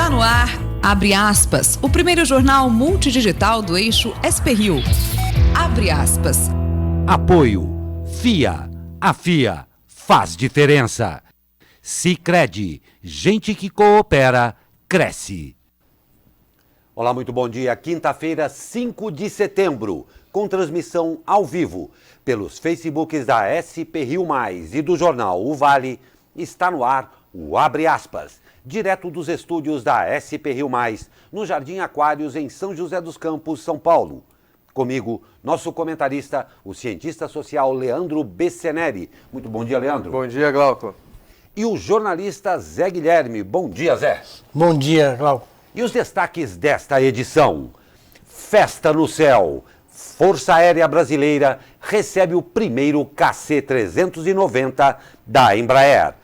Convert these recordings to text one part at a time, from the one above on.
Está no ar, Abre Aspas, o primeiro jornal multidigital do eixo SP-Rio. Abre aspas. Apoio. FIA. A FIA faz diferença. Sicredi. Gente que coopera, cresce. Olá, muito bom dia. Quinta-feira, 5 de setembro, com transmissão ao vivo pelos Facebooks da SP-Rio Mais e do jornal O Vale, está no ar o Abre Aspas, direto dos estúdios da SP-Rio Mais, no Jardim Aquários, em São José dos Campos, São Paulo. Comigo, nosso comentarista, o cientista social Leandro Besseneri. Muito bom dia, Leandro. Bom dia, Glauco. E o jornalista Zé Guilherme. Bom dia, Zé. Bom dia, Glauco. E os destaques desta edição. Festa no céu. Força Aérea Brasileira recebe o primeiro KC-390 da Embraer.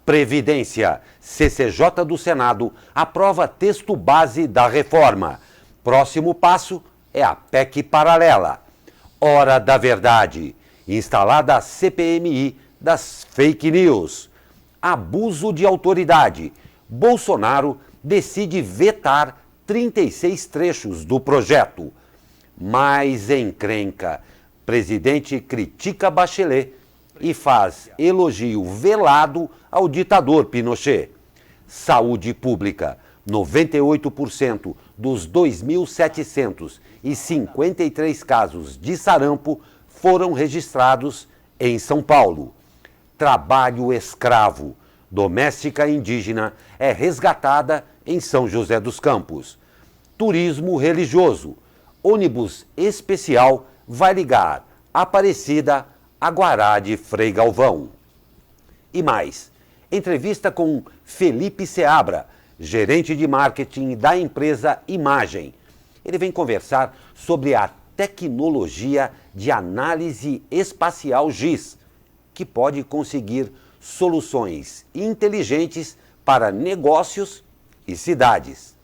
Previdência. CCJ do Senado aprova texto base da reforma. Próximo passo é a PEC paralela. Hora da verdade. Instalada a CPMI das fake news. Abuso de autoridade. Bolsonaro decide vetar 36 trechos do projeto. Mais encrenca. Presidente critica Bachelet e faz elogio velado ao ditador Pinochet. Saúde pública. 98% dos 2.753 casos de sarampo foram registrados em São Paulo. Trabalho escravo. Doméstica indígena é resgatada em São José dos Campos. Turismo religioso. Ônibus especial vai ligar Aparecida a Guará de Frei Galvão. E mais, entrevista com Felipe Seabra, gerente de marketing da empresa Imagem. Ele vem conversar sobre a tecnologia de análise espacial GIS, que pode conseguir soluções inteligentes para negócios e cidades.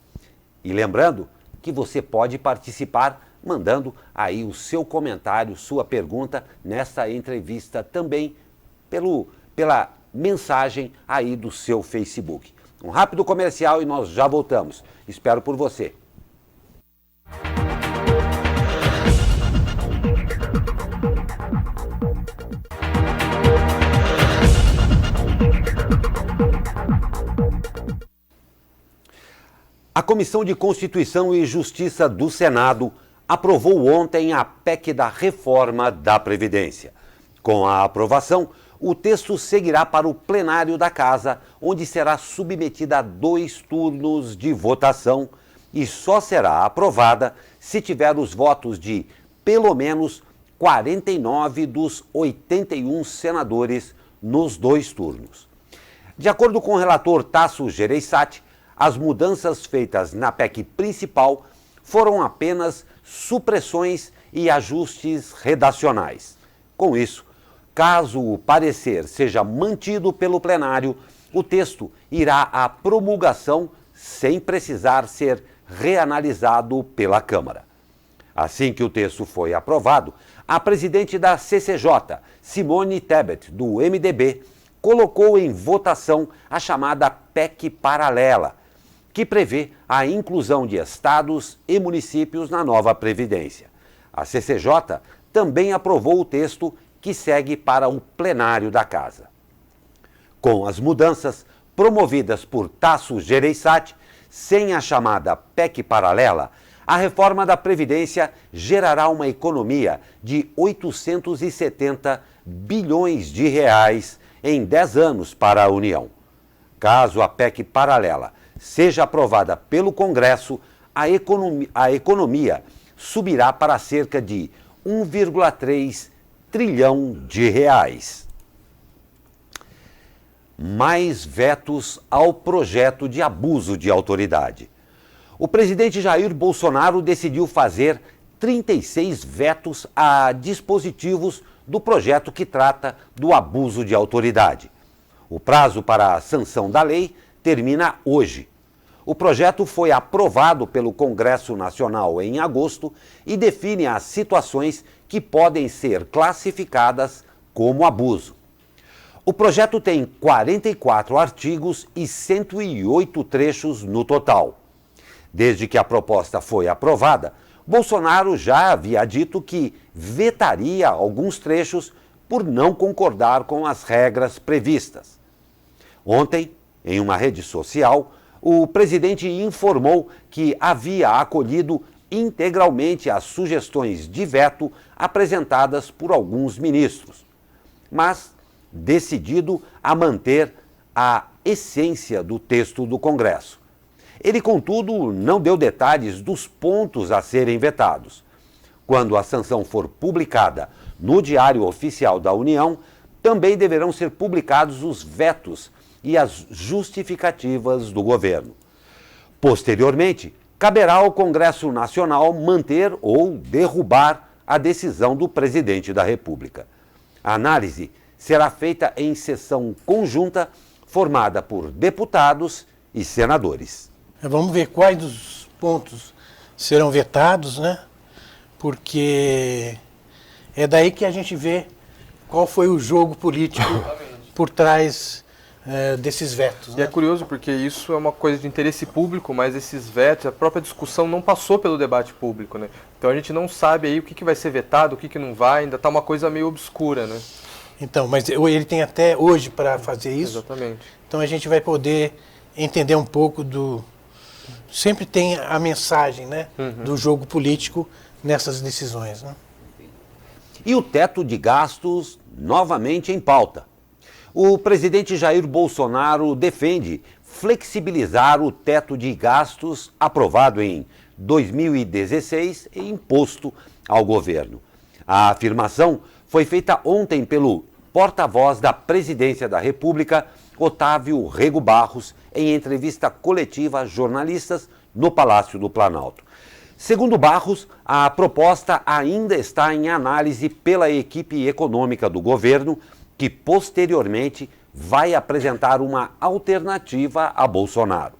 E lembrando que você pode participar mandando aí o seu comentário, sua pergunta nessa entrevista também pela mensagem aí do seu Facebook. Um rápido comercial e nós já voltamos. Espero por você. A Comissão de Constituição e Justiça do Senado aprovou ontem a PEC da reforma da Previdência. Com a aprovação, o texto seguirá para o plenário da Casa, onde será submetida a 2 turnos de votação e só será aprovada se tiver os votos de pelo menos 49 dos 81 senadores nos 2 turnos. De acordo com o relator Tasso Gereissati, as mudanças feitas na PEC principal foram apenas supressões e ajustes redacionais. Com isso, caso o parecer seja mantido pelo plenário, o texto irá à promulgação sem precisar ser reanalisado pela Câmara. Assim que o texto foi aprovado, a presidente da CCJ, Simone Tebet, do MDB, colocou em votação a chamada PEC paralela, que prevê a inclusão de estados e municípios na nova Previdência. A CCJ também aprovou o texto que segue para o plenário da Casa. Com as mudanças promovidas por Tasso Gereissati, sem a chamada PEC paralela, a reforma da Previdência gerará uma economia de 870 bilhões de reais em 10 anos para a União. Caso a PEC paralela seja aprovada pelo Congresso, a economia subirá para cerca de 1,3 trilhão de reais. Mais vetos ao projeto de abuso de autoridade. O presidente Jair Bolsonaro decidiu fazer 36 vetos a dispositivos do projeto que trata do abuso de autoridade. O prazo para a sanção da lei termina hoje. O projeto foi aprovado pelo Congresso Nacional em agosto e define as situações que podem ser classificadas como abuso. O projeto tem 44 artigos e 108 trechos no total. Desde que a proposta foi aprovada, Bolsonaro já havia dito que vetaria alguns trechos por não concordar com as regras previstas. Ontem, em uma rede social, o presidente informou que havia acolhido integralmente as sugestões de veto apresentadas por alguns ministros, mas decidido a manter a essência do texto do Congresso. Ele, contudo, não deu detalhes dos pontos a serem vetados. Quando a sanção for publicada no Diário Oficial da União, também deverão ser publicados os vetos e as justificativas do governo. Posteriormente, caberá ao Congresso Nacional manter ou derrubar a decisão do presidente da República. A análise será feita em sessão conjunta formada por deputados e senadores. Vamos ver quais dos pontos serão vetados, né? Porque é daí que a gente vê qual foi o jogo político por trás desses vetos. E é curioso porque isso é uma coisa de interesse público, mas esses vetos, a própria discussão não passou pelo debate público, né? Então a gente não sabe aí o que vai ser vetado, o que não vai, ainda está uma coisa meio obscura, né? Então, mas ele tem até hoje para fazer isso. Exatamente. Então a gente vai poder entender um pouco do... Sempre tem a mensagem, né, do jogo político nessas decisões, né? E o teto de gastos novamente em pauta. O presidente Jair Bolsonaro defende flexibilizar o teto de gastos aprovado em 2016 e imposto ao governo. A afirmação foi feita ontem pelo porta-voz da Presidência da República, Otávio Rego Barros, em entrevista coletiva a jornalistas no Palácio do Planalto. Segundo Barros, a proposta ainda está em análise pela equipe econômica do governo, que posteriormente vai apresentar uma alternativa a Bolsonaro.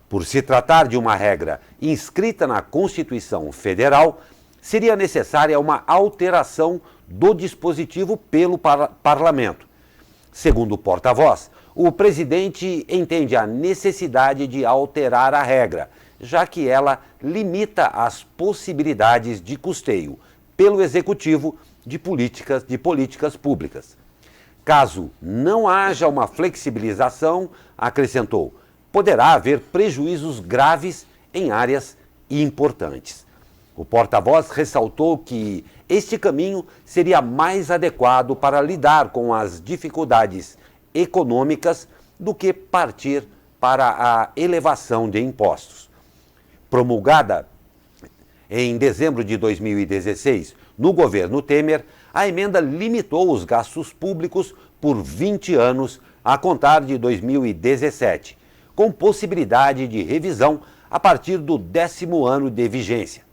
Por se tratar de uma regra inscrita na Constituição Federal, seria necessária uma alteração do dispositivo pelo parlamento. Segundo o porta-voz, o presidente entende a necessidade de alterar a regra, já que ela limita as possibilidades de custeio pelo executivo de políticas públicas. Caso não haja uma flexibilização, acrescentou, poderá haver prejuízos graves em áreas importantes. O porta-voz ressaltou que este caminho seria mais adequado para lidar com as dificuldades econômicas do que partir para a elevação de impostos. Promulgada em dezembro de 2016 no governo Temer, a emenda limitou os gastos públicos por 20 anos a contar de 2017, com possibilidade de revisão a partir do 10º ano de vigência.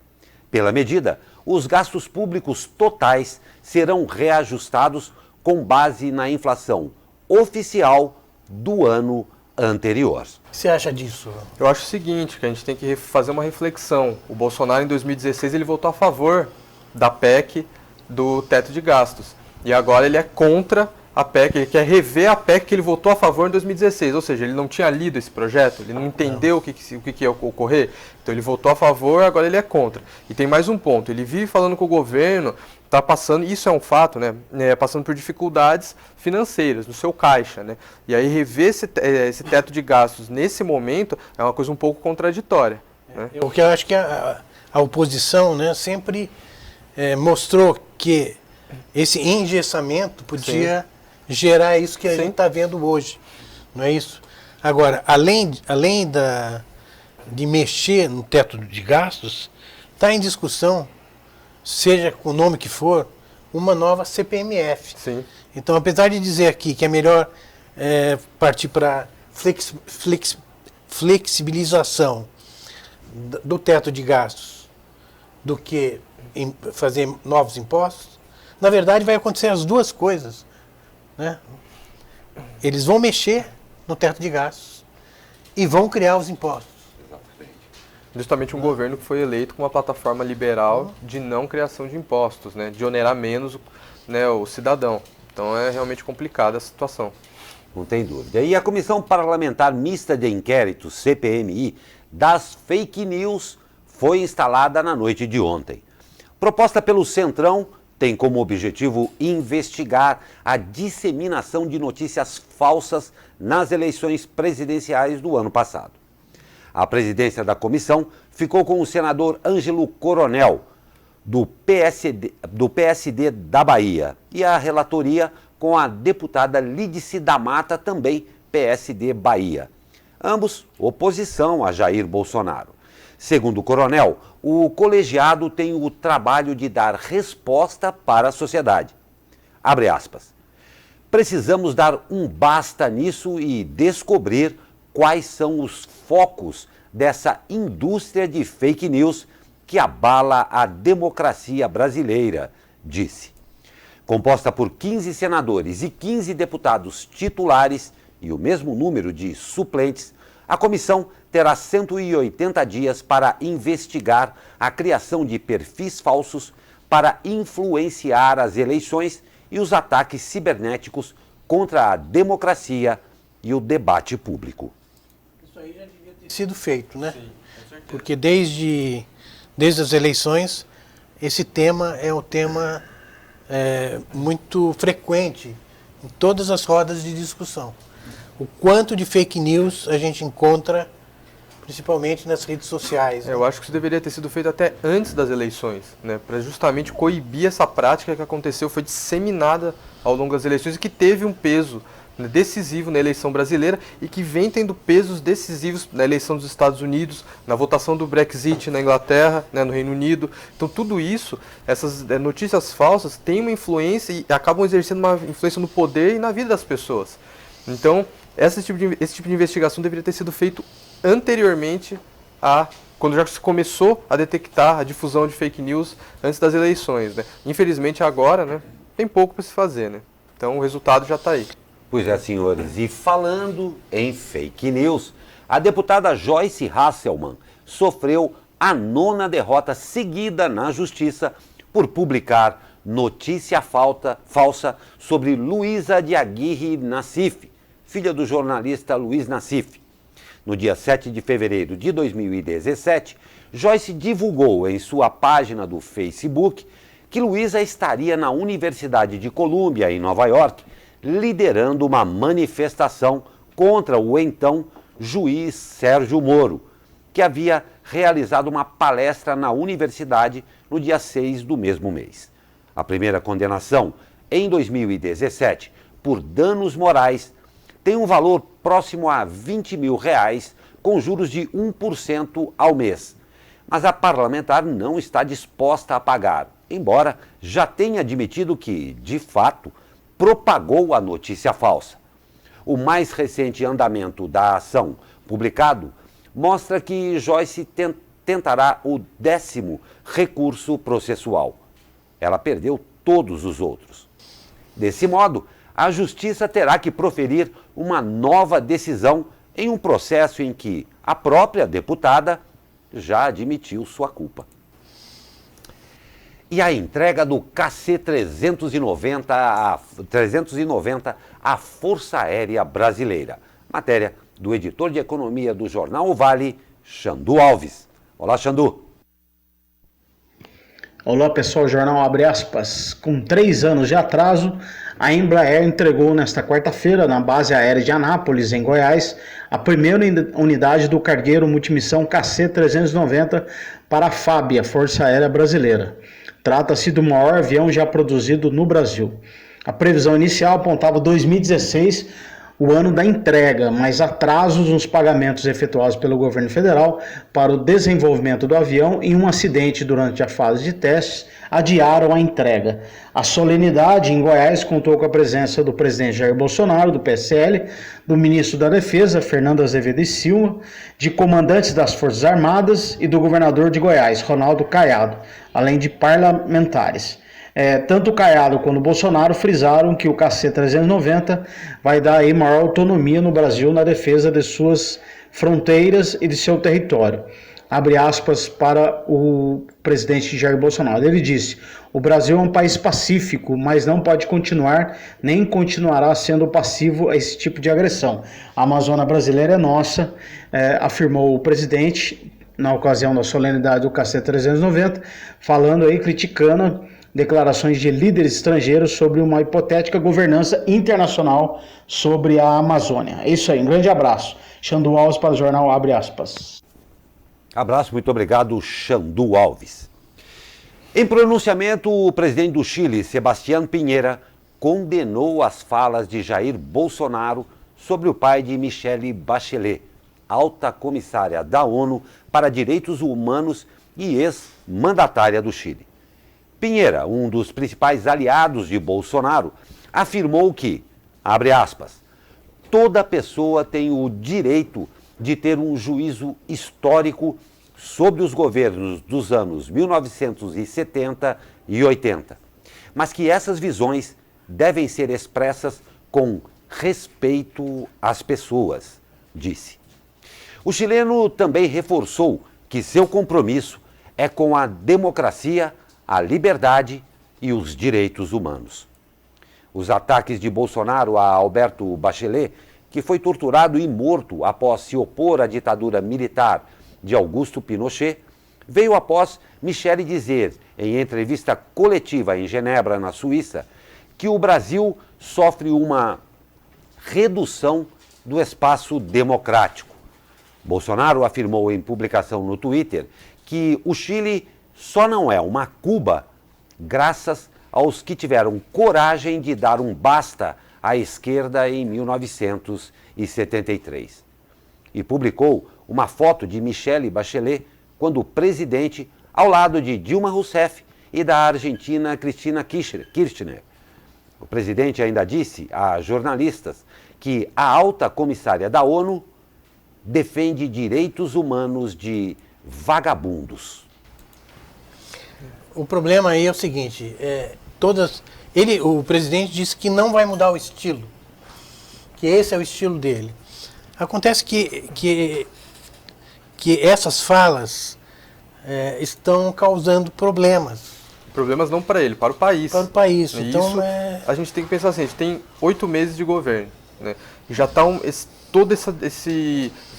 Pela medida, os gastos públicos totais serão reajustados com base na inflação oficial do ano anterior. O que você acha disso? Eu acho o seguinte, que a gente tem que fazer uma reflexão. O Bolsonaro, em 2016, ele votou a favor da PEC do teto de gastos. E agora ele é contra a PEC, ele quer rever a PEC que ele votou a favor em 2016. Ou seja, ele não tinha lido esse projeto, ele não entendeu o que ia ocorrer. Então ele votou a favor, agora ele é contra. E tem mais um ponto, ele vive falando que o governo está passando, isso é um fato, né, passando por dificuldades financeiras no seu caixa, né? E aí rever esse teto de gastos nesse momento é uma coisa um pouco contraditória. Né? Porque eu acho que a oposição, né, sempre mostrou que esse engessamento podia gerar isso que a gente está vendo hoje, não é isso? Agora, além de mexer no teto de gastos, está em discussão, seja com o nome que for, uma nova CPMF. Sim. Então, apesar de dizer aqui que é melhor partir para flexibilização do teto de gastos do que fazer novos impostos, na verdade vai acontecer as duas coisas, né? Eles vão mexer no teto de gastos e vão criar os impostos. Justamente um governo que foi eleito com uma plataforma liberal de não criação de impostos, né, de onerar menos, né, o cidadão. Então é realmente complicada a situação. Não tem dúvida. E a Comissão Parlamentar Mista de Inquérito, CPMI, das fake news foi instalada na noite de ontem. Proposta pelo Centrão, tem como objetivo investigar a disseminação de notícias falsas nas eleições presidenciais do ano passado. A presidência da comissão ficou com o senador Ângelo Coronel, do PSD da Bahia, e a relatoria com a deputada Lídice da Mata, também PSD Bahia. Ambos oposição a Jair Bolsonaro. Segundo o Coronel, o colegiado tem o trabalho de dar resposta para a sociedade. Abre aspas. Precisamos dar um basta nisso e descobrir quais são os focos dessa indústria de fake news que abala a democracia brasileira, disse. Composta por 15 senadores e 15 deputados titulares e o mesmo número de suplentes, a comissão terá 180 dias para investigar a criação de perfis falsos para influenciar as eleições e os ataques cibernéticos contra a democracia e o debate público. Isso aí já devia ter sido feito, né? Sim, com certeza. Porque desde as eleições, esse tema é um tema muito frequente em todas as rodas de discussão. O quanto de fake news a gente encontra, principalmente nas redes sociais. Né? Eu acho que isso deveria ter sido feito até antes das eleições, né? Para justamente coibir essa prática que aconteceu, foi disseminada ao longo das eleições e que teve um peso decisivo na eleição brasileira e que vem tendo pesos decisivos na eleição dos Estados Unidos, na votação do Brexit na Inglaterra, né, no Reino Unido. Então tudo isso, essas notícias falsas têm uma influência e acabam exercendo uma influência no poder e na vida das pessoas. Então esse tipo de investigação deveria ter sido feito anteriormente quando já se começou a detectar a difusão de fake news antes das eleições, né? Infelizmente agora, né, tem pouco para se fazer, né? Então o resultado já está aí. Pois é, senhores, e falando em fake news, a deputada Joyce Hasselmann sofreu a 9ª derrota seguida na justiça por publicar notícia falsa sobre Luísa de Aguirre Nassif, filha do jornalista Luiz Nassif. No dia 7 de fevereiro de 2017, Joyce divulgou em sua página do Facebook que Luísa estaria na Universidade de Colômbia, em Nova York, liderando uma manifestação contra o então juiz Sérgio Moro, que havia realizado uma palestra na universidade no dia 6 do mesmo mês. A primeira condenação, em 2017, por danos morais, tem um valor próximo a R$20 mil, com juros de 1% ao mês. Mas a parlamentar não está disposta a pagar, embora já tenha admitido que, de fato, propagou a notícia falsa. O mais recente andamento da ação, publicado, mostra que Joyce tentará o 10º recurso processual. Ela perdeu todos os outros. Desse modo, a Justiça terá que proferir uma nova decisão em um processo em que a própria deputada já admitiu sua culpa. E a entrega do KC-390 à Força Aérea Brasileira. Matéria do editor de economia do jornal O Vale, Xandu Alves. Olá, Xandu. Olá, pessoal, jornal abre aspas. Com 3 anos de atraso, a Embraer entregou nesta quarta-feira, na base aérea de Anápolis, em Goiás, a primeira unidade do cargueiro multimissão KC-390 para a FAB, a Força Aérea Brasileira. Trata-se do maior avião já produzido no Brasil. A previsão inicial apontava 2016, o ano da entrega, mas atrasos nos pagamentos efetuados pelo governo federal para o desenvolvimento do avião e um acidente durante a fase de testes adiaram a entrega. A solenidade em Goiás contou com a presença do presidente Jair Bolsonaro, do PSL, do ministro da Defesa, Fernando Azevedo e Silva, de comandantes das Forças Armadas e do governador de Goiás, Ronaldo Caiado, além de parlamentares. Tanto o Caiado quanto o Bolsonaro frisaram que o KC-390 vai dar aí maior autonomia no Brasil na defesa de suas fronteiras e de seu território. abre aspas para o presidente Jair Bolsonaro. Ele disse: o Brasil é um país pacífico, mas não pode continuar, nem continuará sendo passivo a esse tipo de agressão. A Amazônia brasileira é nossa, afirmou o presidente na ocasião da solenidade do Cacete 390, falando aí, criticando declarações de líderes estrangeiros sobre uma hipotética governança internacional sobre a Amazônia. É isso aí, um grande abraço. Xandu Alves para o jornal Abre Aspas. Abraço, muito obrigado, Xandu Alves. Em pronunciamento, o presidente do Chile, Sebastián Piñera, condenou as falas de Jair Bolsonaro sobre o pai de Michelle Bachelet, alta comissária da ONU para Direitos Humanos e ex-mandatária do Chile. Piñera, um dos principais aliados de Bolsonaro, afirmou que, abre aspas, toda pessoa tem o direito de ter um juízo histórico sobre os governos dos anos 1970 e 80, mas que essas visões devem ser expressas com respeito às pessoas, disse. O chileno também reforçou que seu compromisso é com a democracia, a liberdade e os direitos humanos. Os ataques de Bolsonaro a Alberto Bachelet, que foi torturado e morto após se opor à ditadura militar de Augusto Pinochet, veio após Michelle dizer, em entrevista coletiva em Genebra, na Suíça, que o Brasil sofre uma redução do espaço democrático. Bolsonaro afirmou em publicação no Twitter que o Chile só não é uma Cuba graças aos que tiveram coragem de dar um basta à esquerda em 1973. E publicou uma foto de Michelle Bachelet quando presidente, ao lado de Dilma Rousseff e da argentina Cristina Kirchner. O presidente ainda disse a jornalistas que a alta comissária da ONU defende direitos humanos de vagabundos. O problema aí é o seguinte, o presidente disse que não vai mudar o estilo, que esse é o estilo dele. Acontece que essas falas estão causando problemas. Problemas não para ele, para o país. Para o país. Então, a gente tem que pensar assim, a gente tem 8 meses de governo, né? E já está todas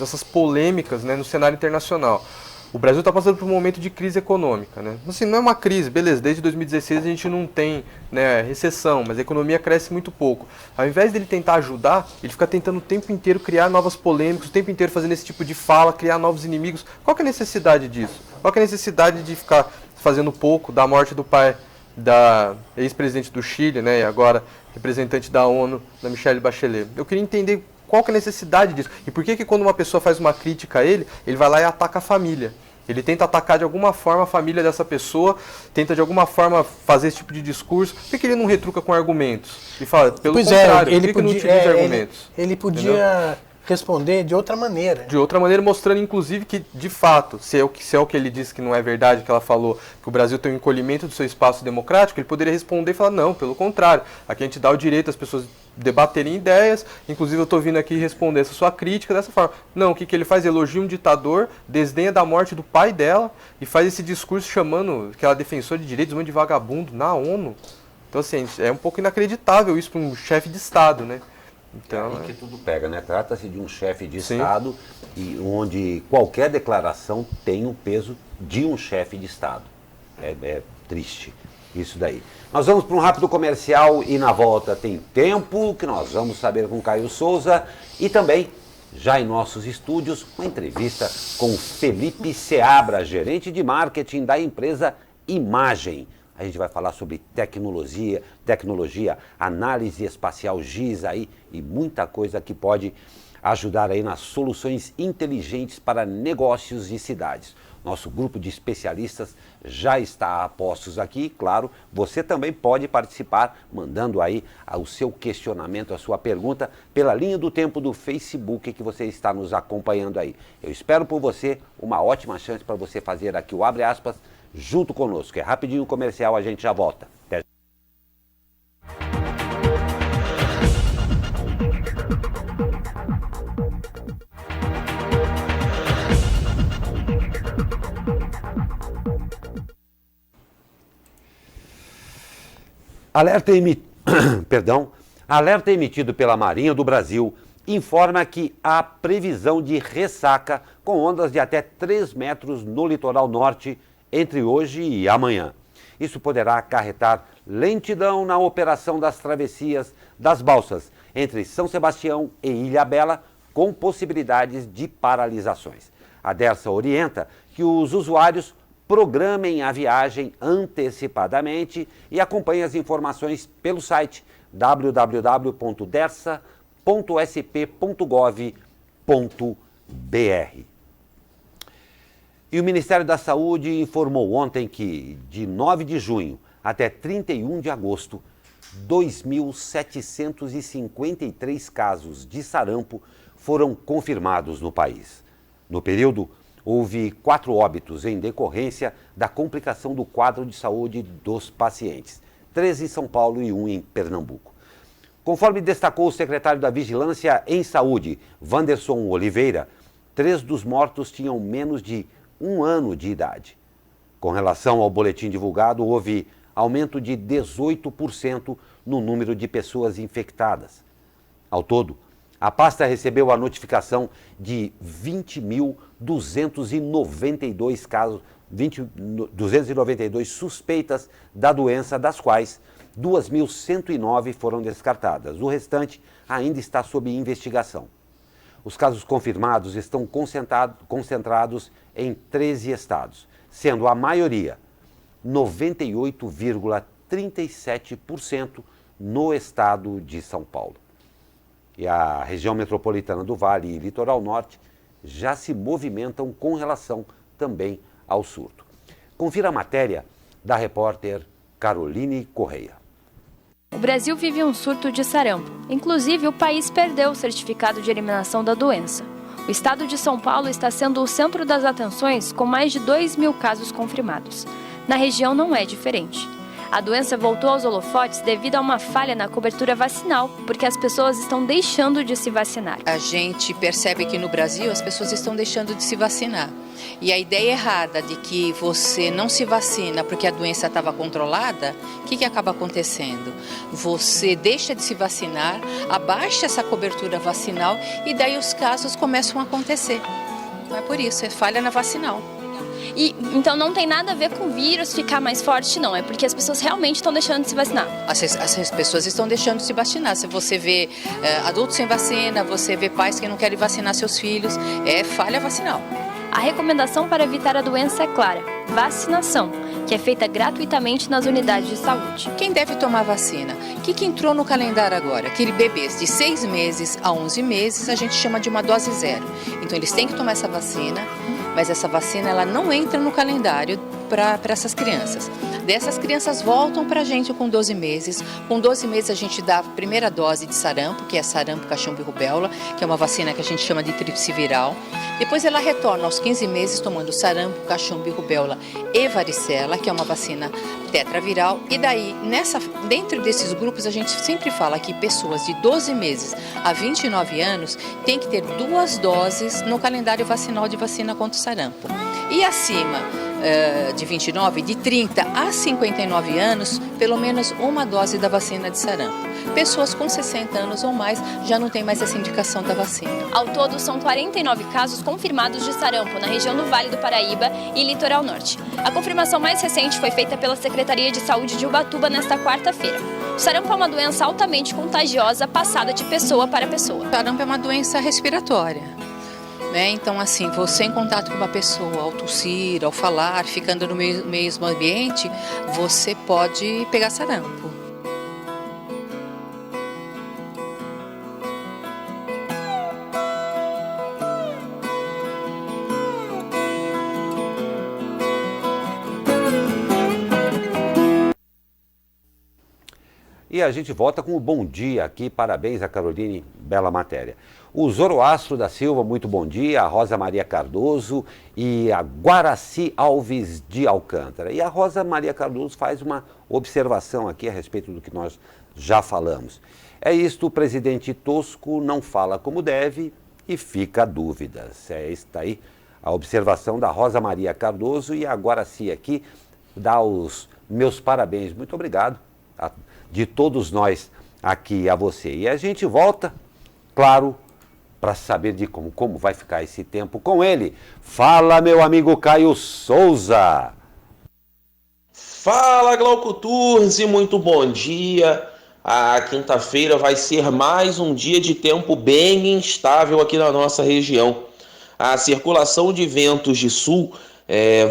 essas polêmicas, né, no cenário internacional. O Brasil está passando por um momento de crise econômica, né? Assim, não é uma crise, beleza, desde 2016 a gente não tem, né, recessão, mas a economia cresce muito pouco. Ao invés dele tentar ajudar, ele fica tentando o tempo inteiro criar novas polêmicas, o tempo inteiro fazendo esse tipo de fala, criar novos inimigos. Qual que é a necessidade disso? Qual que é a necessidade de ficar fazendo pouco da morte do pai da ex-presidente do Chile, né, e agora representante da ONU, da Michelle Bachelet? Eu queria entender qual que é a necessidade disso. E por que quando uma pessoa faz uma crítica a ele, ele vai lá e ataca a família? Ele tenta atacar de alguma forma a família dessa pessoa, tenta de alguma forma fazer esse tipo de discurso. Por que ele não retruca com argumentos? E fala, pelo contrário, por que não utiliza argumentos? Ele podia responder de outra maneira. De outra maneira, mostrando inclusive que, de fato, se é o que ele disse que não é verdade, que ela falou, que o Brasil tem um encolhimento do seu espaço democrático, ele poderia responder e falar, não, pelo contrário, aqui a gente dá o direito às pessoas debaterem ideias, inclusive eu estou vindo aqui responder essa sua crítica dessa forma. Não, o que ele faz? Elogia um ditador, desdenha da morte do pai dela e faz esse discurso chamando que ela é defensora de direitos humanos de vagabundo na ONU. Então, assim, é um pouco inacreditável isso para um chefe de Estado, né? Então, que tudo pega, né? Trata-se de um chefe de Estado e onde qualquer declaração tem o peso de um chefe de Estado. É triste isso daí. Nós vamos para um rápido comercial e na volta tem tempo que nós vamos saber com Caio Souza e também, já em nossos estúdios, uma entrevista com Felipe Seabra, gerente de marketing da empresa Imagem. A gente vai falar sobre tecnologia, análise espacial GIS aí e muita coisa que pode ajudar aí nas soluções inteligentes para negócios e cidades. Nosso grupo de especialistas já está a postos aqui, claro, você também pode participar mandando aí o seu questionamento, a sua pergunta pela linha do tempo do Facebook que você está nos acompanhando aí. Eu espero por você, uma ótima chance para você fazer aqui o Abre Aspas junto conosco. É rapidinho comercial, a gente já volta. Até. Alerta emitido pela Marinha do Brasil informa que há previsão de ressaca com ondas de até 3 metros no litoral norte entre hoje e amanhã. Isso poderá acarretar lentidão na operação das travessias das balsas entre São Sebastião e Ilhabela, com possibilidades de paralisações. A Dersa orienta que os usuários programem a viagem antecipadamente e acompanhem as informações pelo site www.dersa.sp.gov.br. E o Ministério da Saúde informou ontem que, de 9 de junho até 31 de agosto, 2.753 casos de sarampo foram confirmados no país. No período, houve 4 óbitos em decorrência da complicação do quadro de saúde dos pacientes, 3 em São Paulo e 1 em Pernambuco. Conforme destacou o secretário da Vigilância em Saúde, Wanderson Oliveira, 3 dos mortos tinham menos de 1 ano de idade. Com relação ao boletim divulgado, houve aumento de 18% no número de pessoas infectadas. Ao todo, a pasta recebeu a notificação de 20.292 casos, 292 suspeitas da doença, das quais 2.109 foram descartadas. O restante ainda está sob investigação. Os casos confirmados estão concentrados em 13 estados, sendo a maioria, 98,37%, no estado de São Paulo. E a região metropolitana do Vale e Litoral Norte já se movimentam com relação também ao surto. Confira a matéria da repórter Caroline Correia. O Brasil vive um surto de sarampo. Inclusive, o país perdeu o certificado de eliminação da doença. O estado de São Paulo está sendo o centro das atenções, com mais de 2.000 casos confirmados. Na região não é diferente. A doença voltou aos holofotes devido a uma falha na cobertura vacinal, porque as pessoas estão deixando de se vacinar. A gente percebe que no Brasil as pessoas estão deixando de se vacinar. E a ideia errada de que você não se vacina porque a doença estava controlada, o que acaba acontecendo? Você deixa de se vacinar, abaixa essa cobertura vacinal e daí os casos começam a acontecer. Não é por isso, é falha na vacinal. E então não tem nada a ver com o vírus ficar mais forte, não. É porque as pessoas realmente estão deixando de se vacinar. As pessoas estão deixando de se vacinar. Se você vê adultos sem vacina, você vê pais que não querem vacinar seus filhos, é falha vacinal. A recomendação para evitar a doença é clara: vacinação, que é feita gratuitamente nas unidades de saúde. Quem deve tomar vacina? O que entrou no calendário agora? Aquele bebês de 6 meses a 11 meses, a gente chama de uma dose zero. Então eles têm que tomar essa vacina, mas essa vacina ela não entra no calendário para essas crianças. Dessas crianças voltam para a gente com 12 meses. Com 12 meses a gente dá a primeira dose de sarampo, que é sarampo, cachumba e rubéola, que é uma vacina que a gente chama de tríplice viral. Depois ela retorna aos 15 meses tomando sarampo, cachumba e rubéola e varicela, que é uma vacina tetraviral. E daí, dentro desses grupos, a gente sempre fala que pessoas de 12 meses a 29 anos têm que ter 2 doses no calendário vacinal de vacina contra o sarampo. E acima de 29, de 30 a 59 anos, pelo menos uma dose da vacina de sarampo. Pessoas com 60 anos ou mais já não tem mais essa indicação da vacina. Ao todo, são 49 casos confirmados de sarampo na região do Vale do Paraíba e Litoral Norte. A confirmação mais recente foi feita pela Secretaria de Saúde de Ubatuba nesta quarta-feira. O sarampo é uma doença altamente contagiosa, passada de pessoa para pessoa. O sarampo é uma doença respiratória. Então, assim, você em contato com uma pessoa, ao tossir, ao falar, ficando no mesmo ambiente, você pode pegar sarampo. E a gente volta com o bom dia aqui. Parabéns a Caroline, bela matéria. O Zoroastro da Silva, muito bom dia. A Rosa Maria Cardoso e a Guaraci Alves de Alcântara. E a Rosa Maria Cardoso faz uma observação aqui a respeito do que nós já falamos. É isto, o presidente Tosco não fala como deve e fica a dúvidas. É esta aí a observação da Rosa Maria Cardoso, e a Guaraci aqui dá os meus parabéns. Muito obrigado. de todos nós aqui a você. E a gente volta, claro, para saber de como vai ficar esse tempo com ele. Fala, meu amigo Caio Souza! Fala, Glauco Turzi, muito bom dia. A quinta-feira vai ser mais um dia de tempo bem instável aqui na nossa região. A circulação de ventos de sul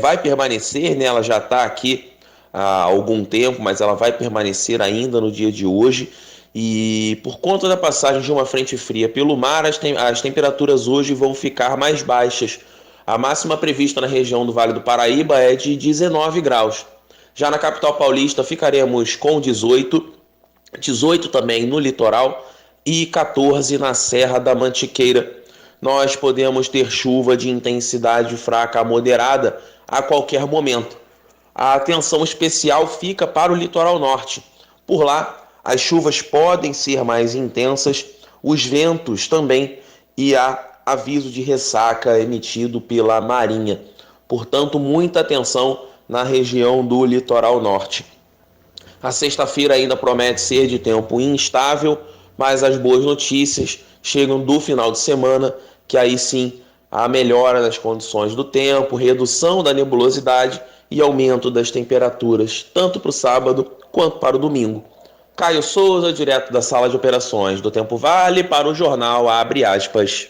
vai permanecer, né? Ela já está aqui há algum tempo, mas ela vai permanecer ainda no dia de hoje. E por conta da passagem de uma frente fria pelo mar, as temperaturas hoje vão ficar mais baixas. A máxima prevista na região do Vale do Paraíba é de 19 graus. Já na capital paulista ficaremos com 18 também no litoral e 14 na Serra da Mantiqueira. Nós podemos ter chuva de intensidade fraca a moderada a qualquer momento. A atenção especial fica para o litoral norte. Por lá, as chuvas podem ser mais intensas, os ventos também, e há aviso de ressaca emitido pela Marinha. Portanto, muita atenção na região do litoral norte. A sexta-feira ainda promete ser de tempo instável, mas as boas notícias chegam do final de semana, que aí sim há melhora das condições do tempo, redução da nebulosidade e aumento das temperaturas, tanto para o sábado quanto para o domingo. Caio Souza, direto da sala de operações do Tempo Vale, para o jornal Abre Aspas.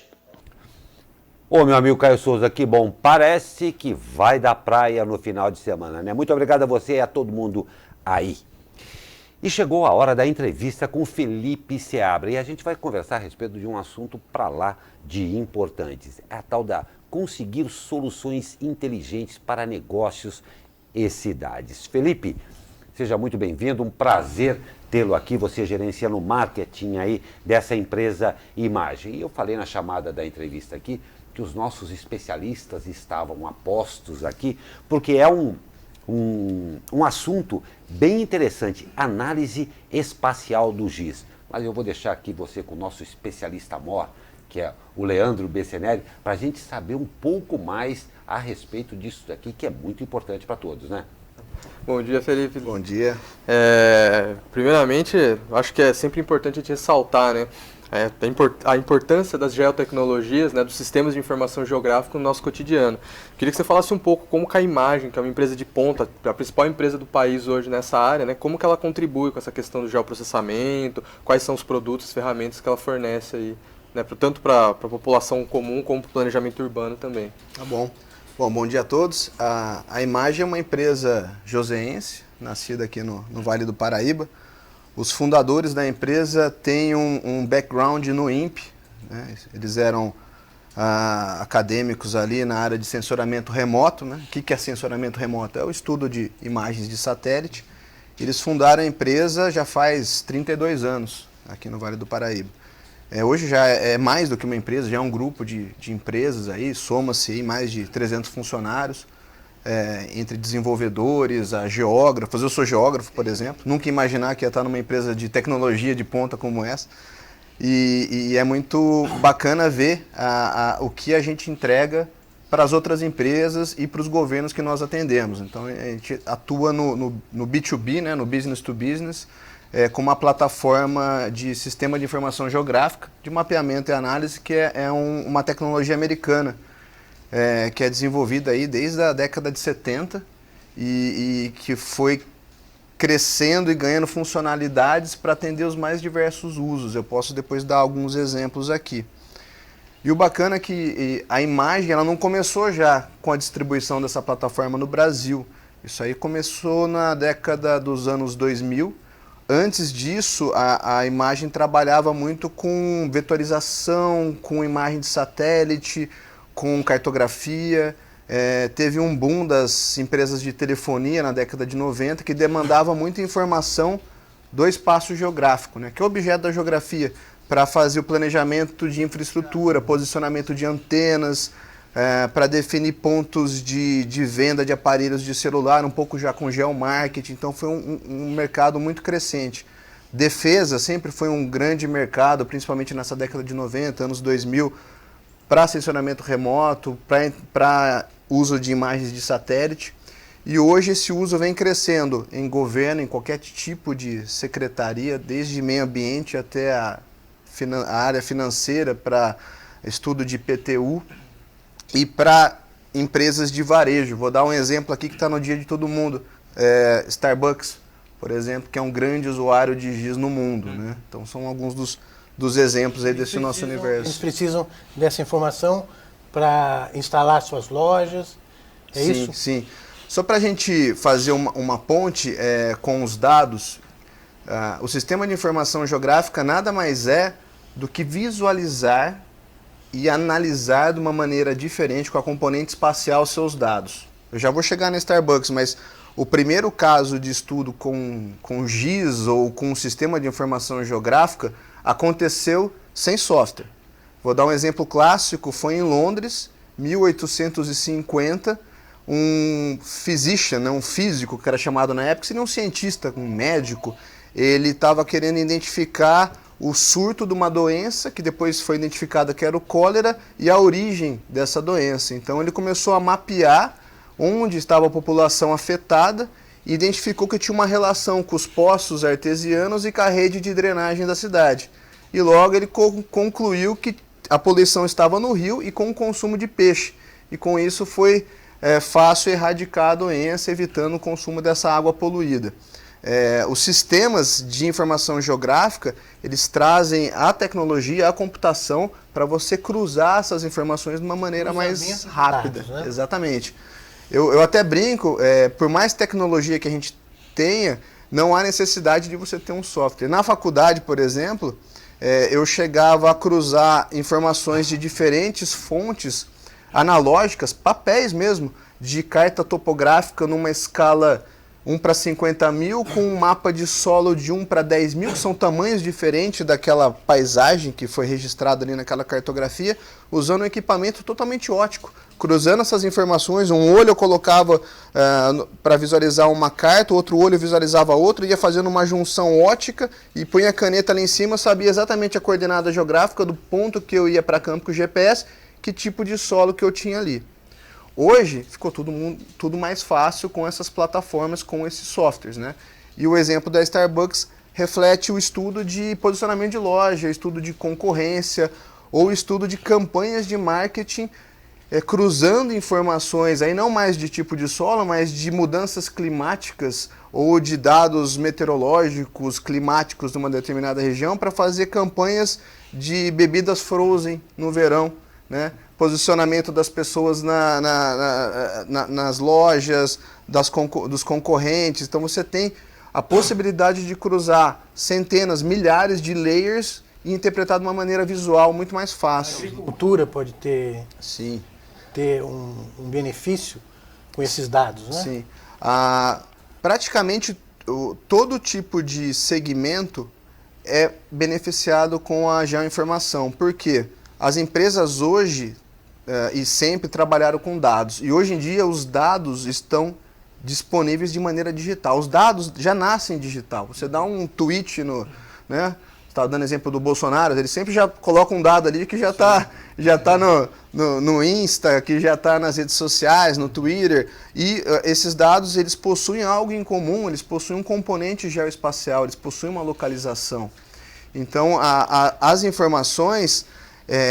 Ô, meu amigo Caio Souza, que bom. Parece que vai dar praia no final de semana, né? Muito obrigado a você e a todo mundo aí. E chegou a hora da entrevista com Felipe Seabra. E a gente vai conversar a respeito de um assunto para lá de importantes. É a tal da conseguir soluções inteligentes para negócios e cidades. Felipe, seja muito bem-vindo. Um prazer tê-lo aqui. Você gerenciando o marketing aí dessa empresa Imagem. E eu falei na chamada da entrevista aqui que os nossos especialistas estavam a postos aqui, porque é um assunto bem interessante, análise espacial do GIS. Mas eu vou deixar aqui você com o nosso especialista maior, que é o Leandro Becenelli, para a gente saber um pouco mais a respeito disso daqui, que é muito importante para todos, né? Bom dia, Felipe. Bom dia. Primeiramente, acho que é sempre importante a gente ressaltar, né, a importância das geotecnologias, né, dos sistemas de informação geográfica no nosso cotidiano. Queria que você falasse um pouco como que a Imagem, que é uma empresa de ponta, a principal empresa do país hoje nessa área, né, como que ela contribui com essa questão do geoprocessamento, quais são os produtos, ferramentas que ela fornece aí, né, tanto para a população comum como para o planejamento urbano também. Tá bom. Bom dia a todos. A Imagem é uma empresa joseense, nascida aqui no Vale do Paraíba. Os fundadores da empresa têm um background no INPE, né? Eles eram acadêmicos ali na área de sensoramento remoto, né? O que é sensoramento remoto? É o estudo de imagens de satélite. Eles fundaram a empresa já faz 32 anos aqui no Vale do Paraíba. Hoje já é mais do que uma empresa, já é um grupo de empresas aí, soma-se aí mais de 300 funcionários. Entre desenvolvedores, a geógrafos. Eu sou geógrafo, por exemplo, nunca imaginar que ia estar numa empresa de tecnologia de ponta como essa. E é muito bacana ver o que a gente entrega para as outras empresas e para os governos que nós atendemos. Então a gente atua no B2B, né, no business to business, com uma plataforma de sistema de informação geográfica, de mapeamento e análise, que é uma tecnologia americana. Que é desenvolvida aí desde a década de 70 e que foi crescendo e ganhando funcionalidades para atender os mais diversos usos. Eu posso depois dar alguns exemplos aqui. E o bacana é que a Imagem ela não começou já com a distribuição dessa plataforma no Brasil. Isso aí começou na década dos anos 2000. Antes disso, a Imagem trabalhava muito com vetorização, com imagem de satélite, com cartografia. Teve um boom das empresas de telefonia na década de 90 que demandava muita informação do espaço geográfico, né? Que é o objeto da geografia, para fazer o planejamento de infraestrutura, posicionamento de antenas, para definir pontos de venda de aparelhos de celular, um pouco já com geomarketing. Então foi um mercado muito crescente. Defesa sempre foi um grande mercado, principalmente nessa década de 90, anos 2000, para sensoramento remoto, para uso de imagens de satélite. E hoje esse uso vem crescendo em governo, em qualquer tipo de secretaria, desde meio ambiente até a área financeira, para estudo de IPTU e para empresas de varejo. Vou dar um exemplo aqui que está no dia de todo mundo. Starbucks, por exemplo, que é um grande usuário de GIS no mundo, né? Então são alguns dos exemplos aí desse nosso universo. Eles precisam dessa informação para instalar suas lojas, é sim, isso? Sim. Só para a gente fazer uma ponte com os dados, o Sistema de Informação Geográfica nada mais é do que visualizar e analisar de uma maneira diferente com a componente espacial seus dados. Eu já vou chegar na Starbucks, mas o primeiro caso de estudo com GIS ou com Sistema de Informação Geográfica aconteceu sem software. Vou dar um exemplo clássico, foi em Londres, 1850, um physician, um físico que era chamado na época, seria um cientista, um médico, ele estava querendo identificar o surto de uma doença, que depois foi identificada que era o cólera, e a origem dessa doença. Então ele começou a mapear onde estava a população afetada e identificou que tinha uma relação com os poços artesianos e com a rede de drenagem da cidade. E logo ele concluiu que a poluição estava no rio e com o consumo de peixe. E com isso foi fácil erradicar a doença, evitando o consumo dessa água poluída. Os sistemas de informação geográfica, eles trazem a tecnologia, a computação, para você cruzar essas informações de uma maneira mais rápida. Dados, né? Exatamente. Eu até brinco, por mais tecnologia que a gente tenha, não há necessidade de você ter um software. Na faculdade, por exemplo, eu chegava a cruzar informações de diferentes fontes analógicas, papéis mesmo, de carta topográfica numa escala 1 para 50 mil, com um mapa de solo de 1 para 10 mil, que são tamanhos diferentes daquela paisagem que foi registrada ali naquela cartografia, usando um equipamento totalmente óptico. Cruzando essas informações, um olho eu colocava para visualizar uma carta, o outro olho visualizava outra, ia fazendo uma junção ótica e punha a caneta ali em cima, sabia exatamente a coordenada geográfica do ponto que eu ia para campo com o GPS, que tipo de solo que eu tinha ali. Hoje ficou tudo mais fácil com essas plataformas, com esses softwares, né? E o exemplo da Starbucks reflete o estudo de posicionamento de loja, estudo de concorrência ou estudo de campanhas de marketing, cruzando informações, aí não mais de tipo de solo, mas de mudanças climáticas ou de dados meteorológicos, climáticos de uma determinada região para fazer campanhas de bebidas frozen no verão, né? Posicionamento das pessoas nas lojas, dos concorrentes. Então você tem a possibilidade de cruzar centenas, milhares de layers e interpretar de uma maneira visual muito mais fácil. A agricultura pode ter um benefício com esses dados, né? Sim. Praticamente todo tipo de segmento é beneficiado com a geoinformação. Por quê? As empresas hoje e sempre trabalharam com dados. E hoje em dia os dados estão disponíveis de maneira digital. Os dados já nascem digital. Você dá um tweet né? Estava dando exemplo do Bolsonaro, ele sempre já coloca um dado ali que já está no Insta, que já está nas redes sociais, no Twitter. E esses dados, eles possuem algo em comum, eles possuem um componente geoespacial, eles possuem uma localização. Então, as informações...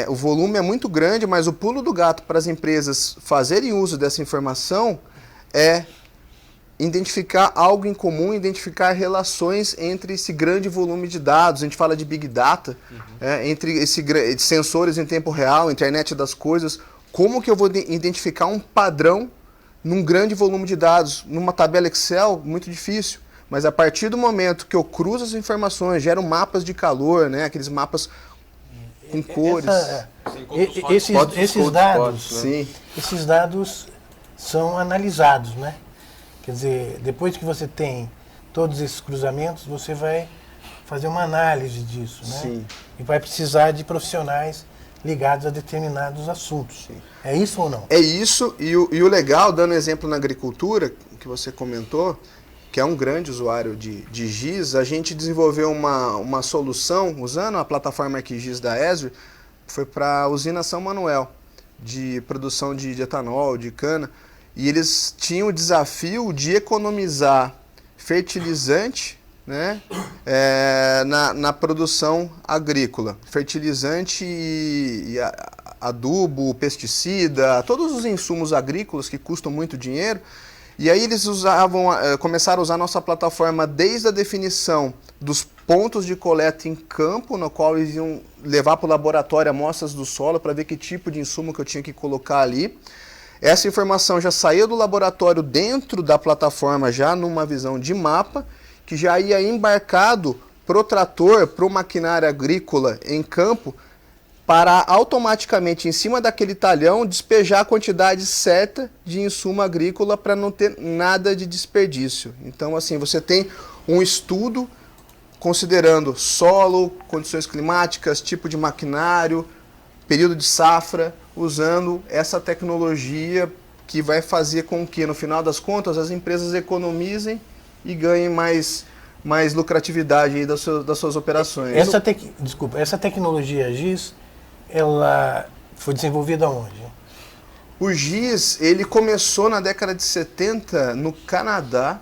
o volume é muito grande, mas o pulo do gato para as empresas fazerem uso dessa informação é identificar algo em comum, identificar relações entre esse grande volume de dados. A gente fala de Big Data, entre sensores em tempo real, internet das coisas. Como que eu vou identificar um padrão num grande volume de dados? Numa tabela Excel, muito difícil. Mas a partir do momento que eu cruzo as informações, gero mapas de calor, né, aqueles mapas com cores. Esses dados são analisados, né? Quer dizer, depois que você tem todos esses cruzamentos, você vai fazer uma análise disso, né? Sim. E vai precisar de profissionais ligados a determinados assuntos. Sim. É isso ou não? É isso, e o legal, dando exemplo na agricultura, que você comentou, que é um grande usuário de GIS, a gente desenvolveu uma solução, usando a plataforma ArcGIS da Esri, foi para a usina São Manuel, de produção de etanol, de cana, e eles tinham o desafio de economizar fertilizante, né, na produção agrícola. Fertilizante e adubo, pesticida, todos os insumos agrícolas que custam muito dinheiro. E aí eles começaram a usar a nossa plataforma desde a definição dos pontos de coleta em campo, no qual eles iam levar para o laboratório amostras do solo para ver que tipo de insumo que eu tinha que colocar ali. Essa informação já saía do laboratório dentro da plataforma, já numa visão de mapa, que já ia embarcado para o trator, para o maquinário agrícola em campo, para automaticamente, em cima daquele talhão, despejar a quantidade certa de insumo agrícola para não ter nada de desperdício. Então, assim, você tem um estudo considerando solo, condições climáticas, tipo de maquinário, período de safra, usando essa tecnologia que vai fazer com que, no final das contas, as empresas economizem e ganhem mais lucratividade aí das suas operações. Essa tecnologia GIS, ela foi desenvolvida onde? O GIS, ele começou na década de 70 no Canadá.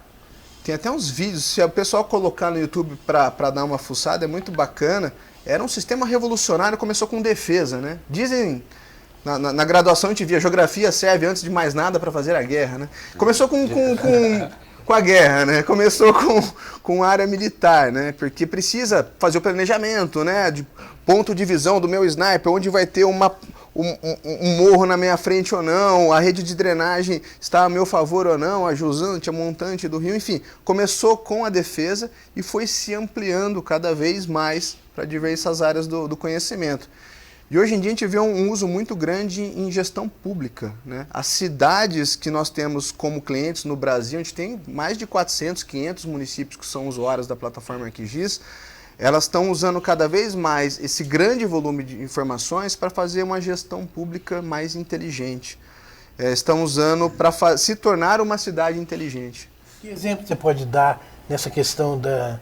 Tem até uns vídeos, se o pessoal colocar no YouTube para dar uma fuçada, é muito bacana. Era um sistema revolucionário, começou com defesa, né? Dizem, na graduação a gente via, geografia serve antes de mais nada para fazer a guerra, né? Começou com a guerra, né? Começou com a área militar, né? Porque precisa fazer o planejamento, né? De ponto de visão do meu sniper, onde vai ter um morro na minha frente ou não, a rede de drenagem está a meu favor ou não, a jusante, a montante do rio, enfim. Começou com a defesa e foi se ampliando cada vez mais para diversas áreas do conhecimento. E hoje em dia a gente vê um uso muito grande em gestão pública, né? As cidades que nós temos como clientes no Brasil, a gente tem mais de 400, 500 municípios que são usuários da plataforma ArcGIS. Elas estão usando cada vez mais esse grande volume de informações para fazer uma gestão pública mais inteligente. Estão usando para se tornar uma cidade inteligente. Que exemplo você pode dar nessa questão da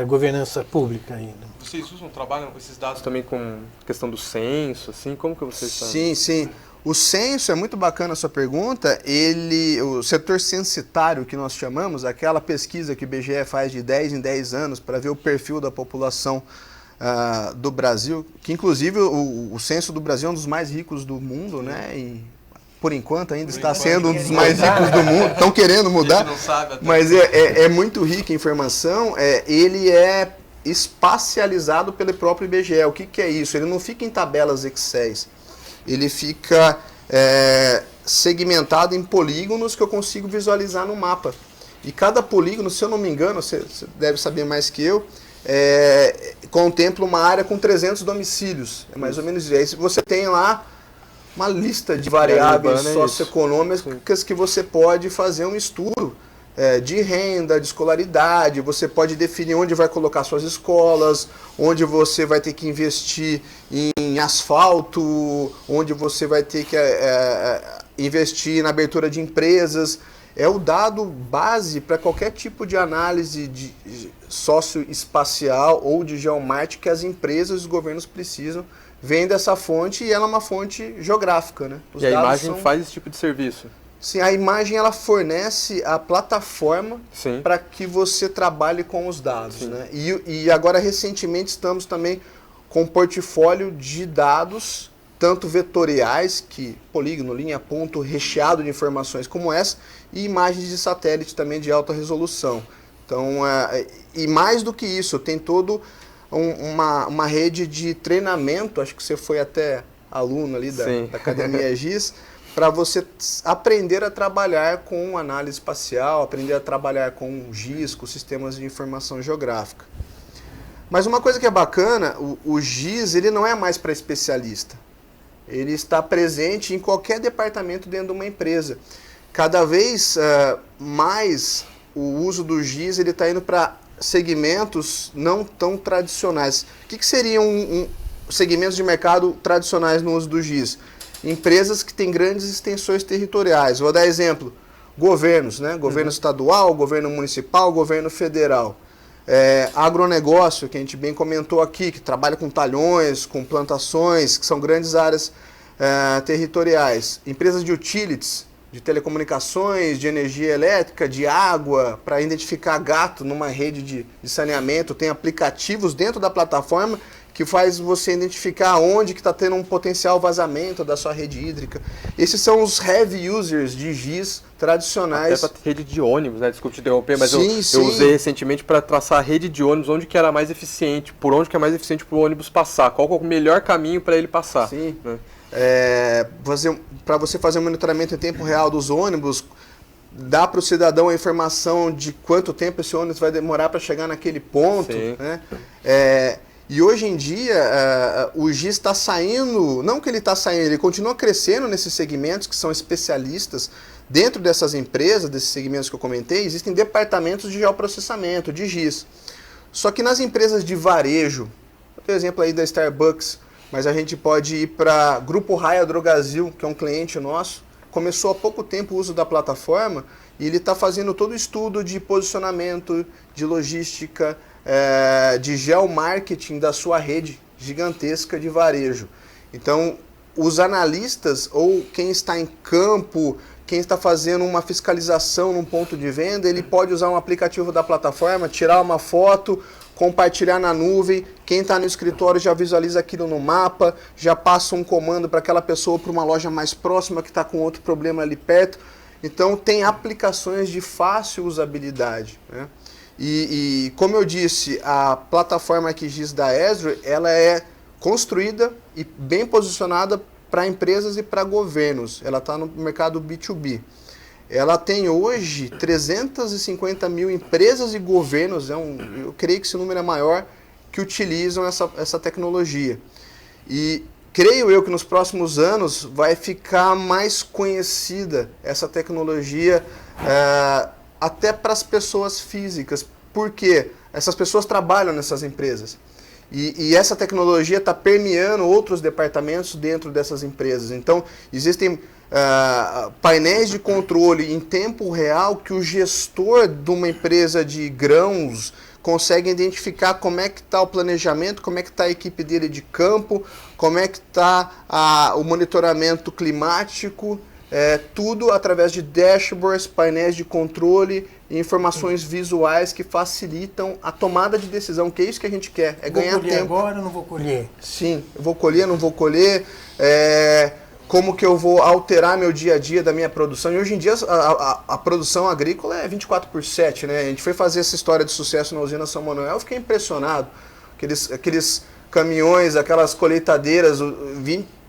governança pública ainda? Vocês trabalham com esses dados também com questão do censo, assim? Como que vocês fazem? Sim. O censo, é muito bacana a sua pergunta, o setor censitário que nós chamamos, aquela pesquisa que o IBGE faz de 10 em 10 anos para ver o perfil da população do Brasil, que inclusive o censo do Brasil é um dos mais ricos do mundo, né? E por enquanto ainda está sendo um dos mais ricos do mundo, estão querendo mudar, mas é muito rica a informação, ele é espacializado pelo próprio IBGE. O que é isso? Ele não fica em tabelas Excel. Ele fica segmentado em polígonos que eu consigo visualizar no mapa. E cada polígono, se eu não me engano, você deve saber mais que eu, contempla uma área com 300 domicílios. É mais ou menos isso. Aí você tem lá uma lista de variáveis socioeconômicas que você pode fazer um estudo de renda, de escolaridade, você pode definir onde vai colocar suas escolas, onde você vai ter que investir em asfalto, onde você vai ter que investir na abertura de empresas. É o dado base para qualquer tipo de análise de socioespacial ou de geomática que as empresas e os governos precisam. Vem dessa fonte e ela é uma fonte geográfica, né? E a imagem faz esse tipo de serviço? Sim, a imagem ela fornece a plataforma para que você trabalhe com os dados, né? E agora recentemente estamos também com um portfólio de dados, tanto vetoriais, que polígono, linha, ponto, recheado de informações como essa, e imagens de satélite também de alta resolução. Então, e mais do que isso, tem todo uma rede de treinamento, acho que você foi até aluno ali da Academia GIS, para você aprender a trabalhar com análise espacial, aprender a trabalhar com GIS, com sistemas de informação geográfica. Mas uma coisa que é bacana, o GIS ele não é mais para especialista. Ele está presente em qualquer departamento dentro de uma empresa. Cada vez mais o uso do GIS está indo para segmentos não tão tradicionais. O que seriam segmentos de mercado tradicionais no uso do GIS? Empresas que têm grandes extensões territoriais. Vou dar exemplo, governos, né? Governo estadual, governo municipal, governo federal. Agronegócio, que a gente bem comentou aqui, que trabalha com talhões, com plantações, que são grandes áreas territoriais. Empresas de utilities, de telecomunicações, de energia elétrica, de água, para identificar gato numa rede de saneamento. Tem aplicativos dentro da plataforma que faz você identificar onde que está tendo um potencial vazamento da sua rede hídrica. Esses são os heavy users de GIS tradicionais. Até para rede de ônibus, né? Desculpe te interromper, mas Sim, eu usei recentemente para traçar a rede de ônibus, onde que era mais eficiente, por onde que é mais eficiente para o ônibus passar, qual que é o melhor caminho para ele passar. Sim. Né? Para você fazer um monitoramento em tempo real dos ônibus, dá para o cidadão a informação de quanto tempo esse ônibus vai demorar para chegar naquele ponto. Né? E hoje em dia, o GIS está saindo, não que ele está saindo, ele continua crescendo nesses segmentos que são especialistas. Dentro dessas empresas, desses segmentos que eu comentei, existem departamentos de geoprocessamento, de GIS. Só que nas empresas de varejo, por exemplo aí da Starbucks, mas a gente pode ir para Grupo Raia Drogasil, que é um cliente nosso, começou há pouco tempo o uso da plataforma e ele está fazendo todo o estudo de posicionamento, de logística, de geomarketing da sua rede gigantesca de varejo. Então, os analistas ou quem está em campo, quem está fazendo uma fiscalização num ponto de venda, ele pode usar um aplicativo da plataforma, tirar uma foto, compartilhar na nuvem. Quem está no escritório já visualiza aquilo no mapa, já passa um comando para aquela pessoa para uma loja mais próxima que está com outro problema ali perto. Então, tem aplicações de fácil usabilidade, né? E como eu disse, a plataforma ArcGIS da Esri, ela é construída e bem posicionada para empresas e para governos. Ela está no mercado B2B. Ela tem hoje 350 mil empresas e governos, eu creio que esse número é maior, que utilizam essa tecnologia. E creio eu que nos próximos anos vai ficar mais conhecida essa tecnologia até para as pessoas físicas, porque essas pessoas trabalham nessas empresas. E essa tecnologia está permeando outros departamentos dentro dessas empresas. Então, existem painéis de controle em tempo real que o gestor de uma empresa de grãos consegue identificar como é que está o planejamento, como é que está a equipe dele de campo, como é que está o monitoramento climático, tudo através de dashboards, painéis de controle e informações visuais que facilitam a tomada de decisão, que é isso que a gente quer, ganhar tempo. Vou colher agora ou não vou colher? Sim, eu vou colher, não vou colher, como que eu vou alterar meu dia a dia da minha produção. E hoje em dia a produção agrícola é 24/7, né? A gente foi fazer essa história de sucesso na usina São Manuel, eu fiquei impressionado. Aqueles caminhões, aquelas colheitadeiras,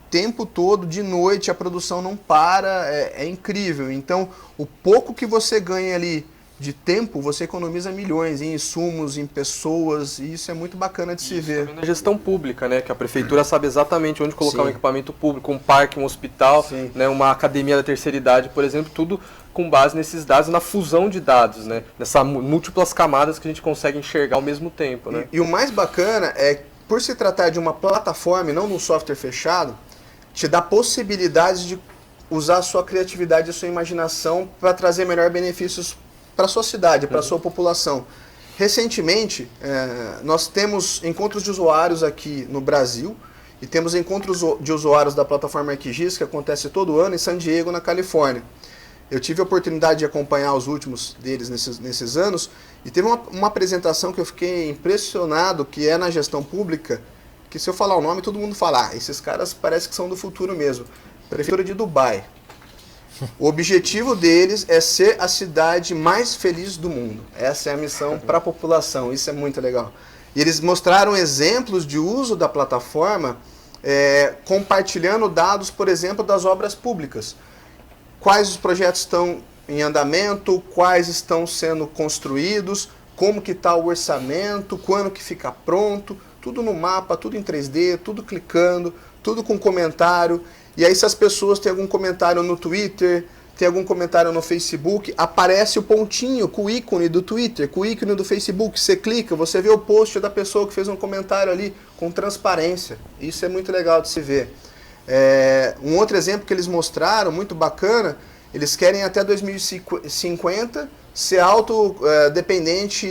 tempo todo, de noite, a produção não para, é incrível. Então, o pouco que você ganha ali de tempo, você economiza milhões em insumos, em pessoas, e isso é muito bacana de se ver. Na gestão pública, né, que a prefeitura sabe exatamente onde colocar um equipamento público, um parque, um hospital, né, uma academia da terceira idade, por exemplo, tudo com base nesses dados, na fusão de dados, né, nessas múltiplas camadas que a gente consegue enxergar ao mesmo tempo. Né? E o mais bacana é, por se tratar de uma plataforma e não de um software fechado, te dá possibilidades de usar a sua criatividade e a sua imaginação para trazer melhor benefícios para a sua cidade, para a sua população. Recentemente, nós temos encontros de usuários aqui no Brasil e temos encontros de usuários da plataforma ArcGIS, que acontece todo ano em San Diego, na Califórnia. Eu tive a oportunidade de acompanhar os últimos deles nesses anos e teve uma apresentação que eu fiquei impressionado, que é na gestão pública, que se eu falar o nome, todo mundo fala, esses caras parece que são do futuro mesmo. Prefeitura de Dubai. O objetivo deles é ser a cidade mais feliz do mundo. Essa é a missão para a população, isso é muito legal. E eles mostraram exemplos de uso da plataforma, compartilhando dados, por exemplo, das obras públicas. Quais os projetos estão em andamento, quais estão sendo construídos, como que está o orçamento, quando que fica pronto, tudo no mapa, tudo em 3D, tudo clicando, tudo com comentário. E aí se as pessoas têm algum comentário no Twitter, tem algum comentário no Facebook, aparece o pontinho com o ícone do Twitter, com o ícone do Facebook. Você clica, você vê o post da pessoa que fez um comentário ali com transparência. Isso é muito legal de se ver. Um outro exemplo que eles mostraram, muito bacana, eles querem até 2050 ser autodependente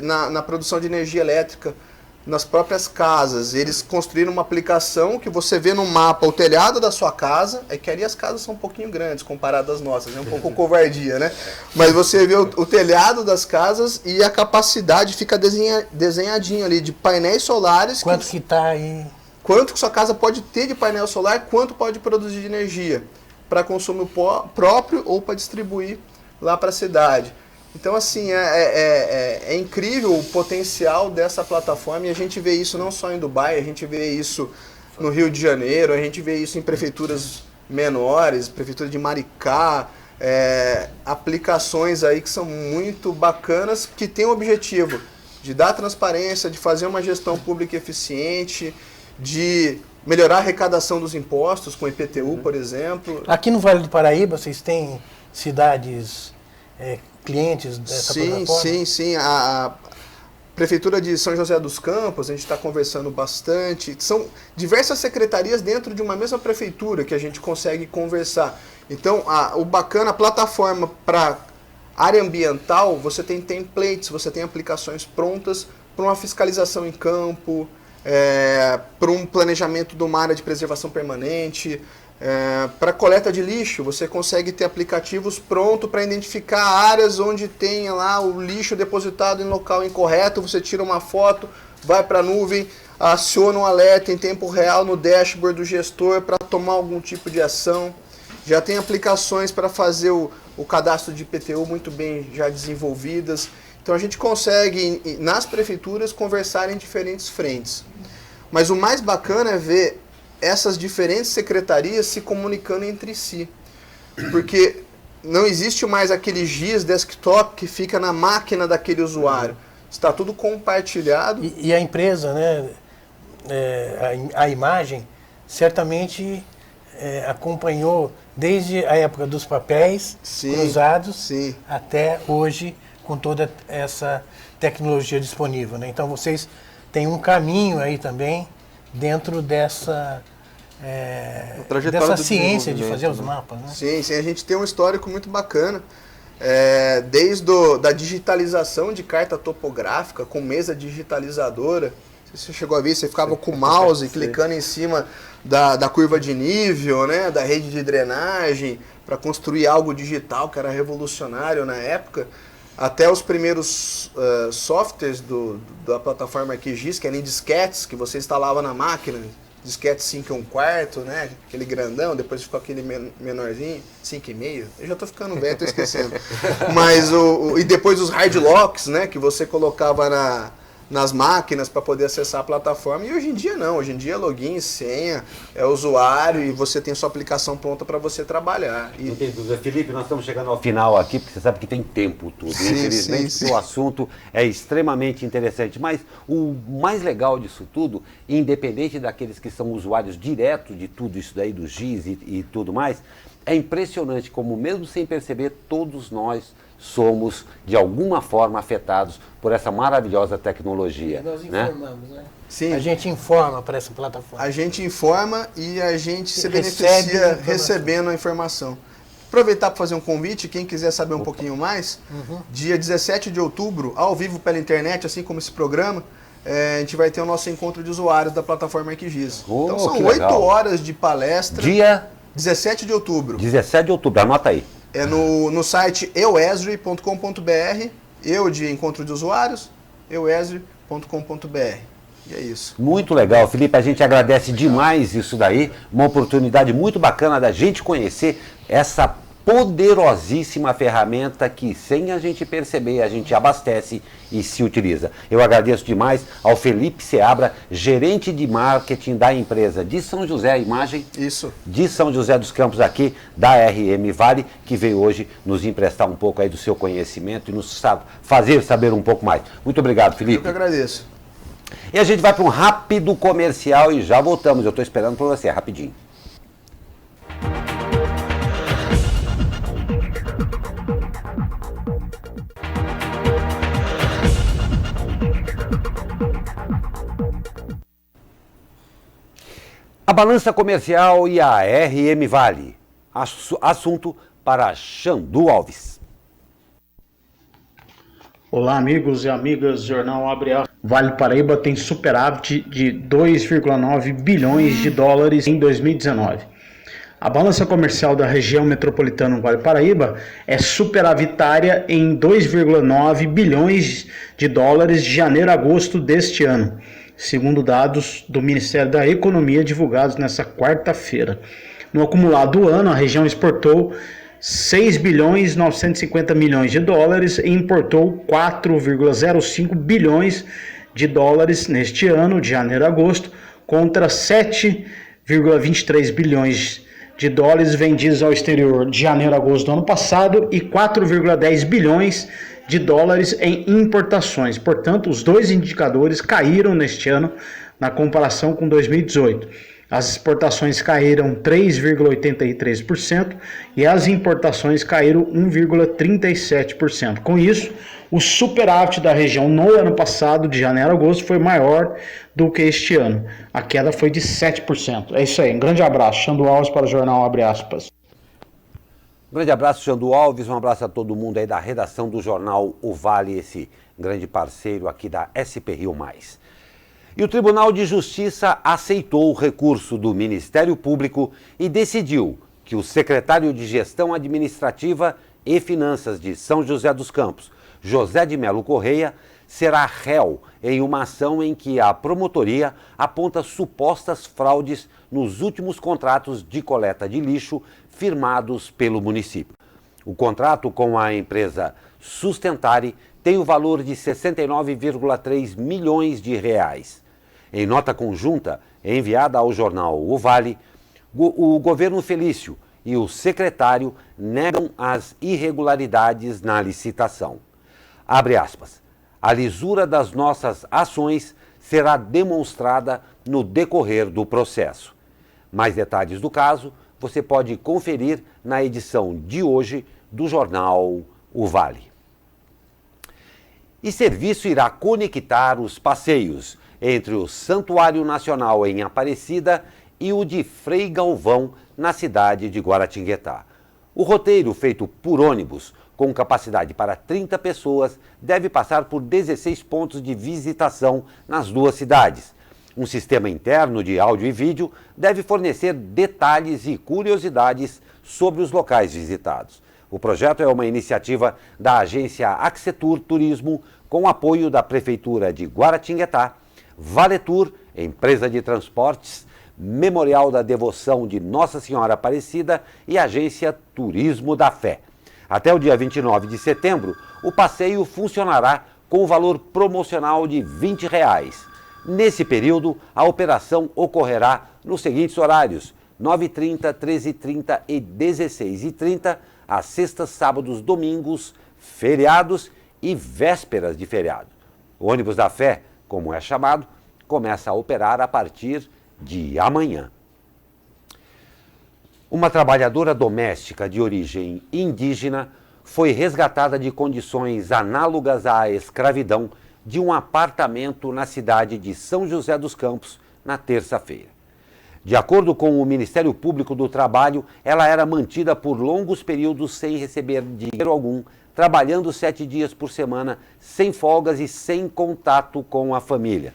na produção de energia elétrica nas próprias casas. Eles construíram uma aplicação que você vê no mapa o telhado da sua casa, é que ali as casas são um pouquinho grandes comparadas às nossas, é um pouco covardia, né? Mas você vê o telhado das casas e a capacidade fica desenhadinho ali de painéis solares. Quanto que está aí? Quanto que sua casa pode ter de painel solar, quanto pode produzir de energia para consumo próprio ou para distribuir lá para a cidade. Então, assim, é incrível o potencial dessa plataforma e a gente vê isso não só em Dubai, a gente vê isso no Rio de Janeiro, a gente vê isso em prefeituras menores, prefeitura de Maricá, aplicações aí que são muito bacanas, que têm o objetivo de dar transparência, de fazer uma gestão pública eficiente, de melhorar a arrecadação dos impostos com IPTU, por exemplo. Aqui no Vale do Paraíba, vocês têm cidades... clientes dessa plataforma? Sim. A Prefeitura de São José dos Campos, a gente está conversando bastante. São diversas secretarias dentro de uma mesma prefeitura que a gente consegue conversar. Então, o bacana, a plataforma para área ambiental, você tem templates, você tem aplicações prontas para uma fiscalização em campo, para um planejamento de uma área de preservação permanente. Para coleta de lixo, você consegue ter aplicativos prontos para identificar áreas onde tenha lá o lixo depositado em local incorreto, você tira uma foto, vai para a nuvem, aciona um alerta em tempo real no dashboard do gestor para tomar algum tipo de ação. Já tem aplicações para fazer o cadastro de IPTU muito bem já desenvolvidas. Então a gente consegue, nas prefeituras, conversar em diferentes frentes. Mas o mais bacana é ver essas diferentes secretarias se comunicando entre si. Porque não existe mais aquele GIS desktop que fica na máquina daquele usuário. Está tudo compartilhado. E a empresa, né, a imagem, certamente acompanhou desde a época dos papéis cruzados até hoje com toda essa tecnologia disponível, né? Então vocês têm um caminho aí também dentro dessa ciência de fazer os mapas, né? Sim, a gente tem um histórico muito bacana, desde da digitalização de carta topográfica com mesa digitalizadora. Você chegou a ver, você ficava com o mouse clicando em cima da curva de nível, né, da rede de drenagem, para construir algo digital que era revolucionário na época, até os primeiros softwares da plataforma QGIS, que eram disquetes, que você instalava na máquina, disquete 5 1/4, né, aquele grandão, depois ficou aquele menorzinho, 5,5, eu já tô ficando velho, tô esquecendo. Mas e depois os hard locks, né, que você colocava nas máquinas para poder acessar a plataforma, e hoje em dia não, hoje em dia é login, senha, é usuário e você tem sua aplicação pronta para você trabalhar. Não tem dúvida. Felipe, nós estamos chegando ao final aqui, porque você sabe que tem tempo tudo. Infelizmente, o assunto é extremamente interessante, mas o mais legal disso tudo, independente daqueles que são usuários diretos de tudo isso daí, do GIS e tudo mais, é impressionante como, mesmo sem perceber, todos nós somos, de alguma forma, afetados por essa maravilhosa tecnologia. E nós informamos, né? Sim. A gente informa para essa plataforma. A gente informa e a gente se beneficia recebendo a informação. Aproveitar para fazer um convite, quem quiser saber um pouquinho mais, dia 17 de outubro, ao vivo pela internet, assim como esse programa, a gente vai ter o nosso encontro de usuários da plataforma ArcGIS. Então são 8 horas de palestra. Dia 17 de outubro. 17 de outubro, anota aí. É no site euesri.com.br, eu de encontro de usuários, euesri.com.br. E é isso. Muito legal, Felipe, a gente agradece demais isso daí, uma oportunidade muito bacana da gente conhecer essa poderosíssima ferramenta que, sem a gente perceber, a gente abastece e se utiliza. Eu agradeço demais ao Felipe Seabra, gerente de marketing da empresa de São José, a imagem de São José dos Campos aqui, da RM Vale, que veio hoje nos emprestar um pouco aí do seu conhecimento e nos fazer saber um pouco mais. Muito obrigado, Felipe. Eu que agradeço. E a gente vai para um rápido comercial e já voltamos. Eu estou esperando por você, rapidinho. A balança comercial e a RM Vale. Assunto para Xandu Alves. Olá, amigos e amigas, Jornal Abre Aspas. Vale do Paraíba tem superávit de 2,9 bilhões de dólares em 2019. A balança comercial da região metropolitana do Vale do Paraíba é superavitária em 2,9 bilhões de dólares de janeiro a agosto deste ano, segundo dados do Ministério da Economia divulgados nesta quarta-feira. No acumulado do ano, a região exportou 6 bilhões 950 milhões de dólares e importou 4,05 bilhões de dólares neste ano, de janeiro a agosto, contra 7,23 bilhões de dólares vendidos ao exterior de janeiro a agosto do ano passado e 4,10 bilhões de dólares em importações. Portanto, os dois indicadores caíram neste ano na comparação com 2018. As exportações caíram 3,83% e as importações caíram 1,37%. Com isso, o superávit da região no ano passado, de janeiro a agosto, foi maior do que este ano. A queda foi de 7%. É isso aí. Um grande abraço. Xandu Alves para o Jornal Abre Aspas. Um grande abraço, Xandu Alves. Um abraço a todo mundo aí da redação do jornal O Vale, esse grande parceiro aqui da SP Rio Mais. E o Tribunal de Justiça aceitou o recurso do Ministério Público e decidiu que o secretário de Gestão Administrativa e Finanças de São José dos Campos, José de Melo Correia, será réu em uma ação em que a promotoria aponta supostas fraudes nos últimos contratos de coleta de lixo firmados pelo município. O contrato com a empresa Sustentare tem o valor de 69,3 milhões de reais. Em nota conjunta enviada ao jornal O Vale, o governo Felício e o secretário negam as irregularidades na licitação. Abre aspas. A lisura das nossas ações será demonstrada no decorrer do processo. Mais detalhes do caso você pode conferir na edição de hoje do jornal O Vale. E serviço irá conectar os passeios entre o Santuário Nacional em Aparecida e o de Frei Galvão, na cidade de Guaratinguetá. O roteiro, feito por ônibus, com capacidade para 30 pessoas, deve passar por 16 pontos de visitação nas duas cidades. Um sistema interno de áudio e vídeo deve fornecer detalhes e curiosidades sobre os locais visitados. O projeto é uma iniciativa da agência Axetur Turismo, com apoio da Prefeitura de Guaratinguetá, Valetur, empresa de transportes, Memorial da Devoção de Nossa Senhora Aparecida e Agência Turismo da Fé. Até o dia 29 de setembro, o passeio funcionará com o valor promocional de R$ 20. Nesse período, a operação ocorrerá nos seguintes horários: 9h30, 13h30 e 16h30, às sextas, sábados, domingos, feriados e vésperas de feriado. O ônibus da Fé, como é chamado, começa a operar a partir de amanhã. Uma trabalhadora doméstica de origem indígena foi resgatada de condições análogas à escravidão de um apartamento na cidade de São José dos Campos na terça-feira. De acordo com o Ministério Público do Trabalho, ela era mantida por longos períodos sem receber dinheiro algum, trabalhando 7 dias por semana, sem folgas e sem contato com a família.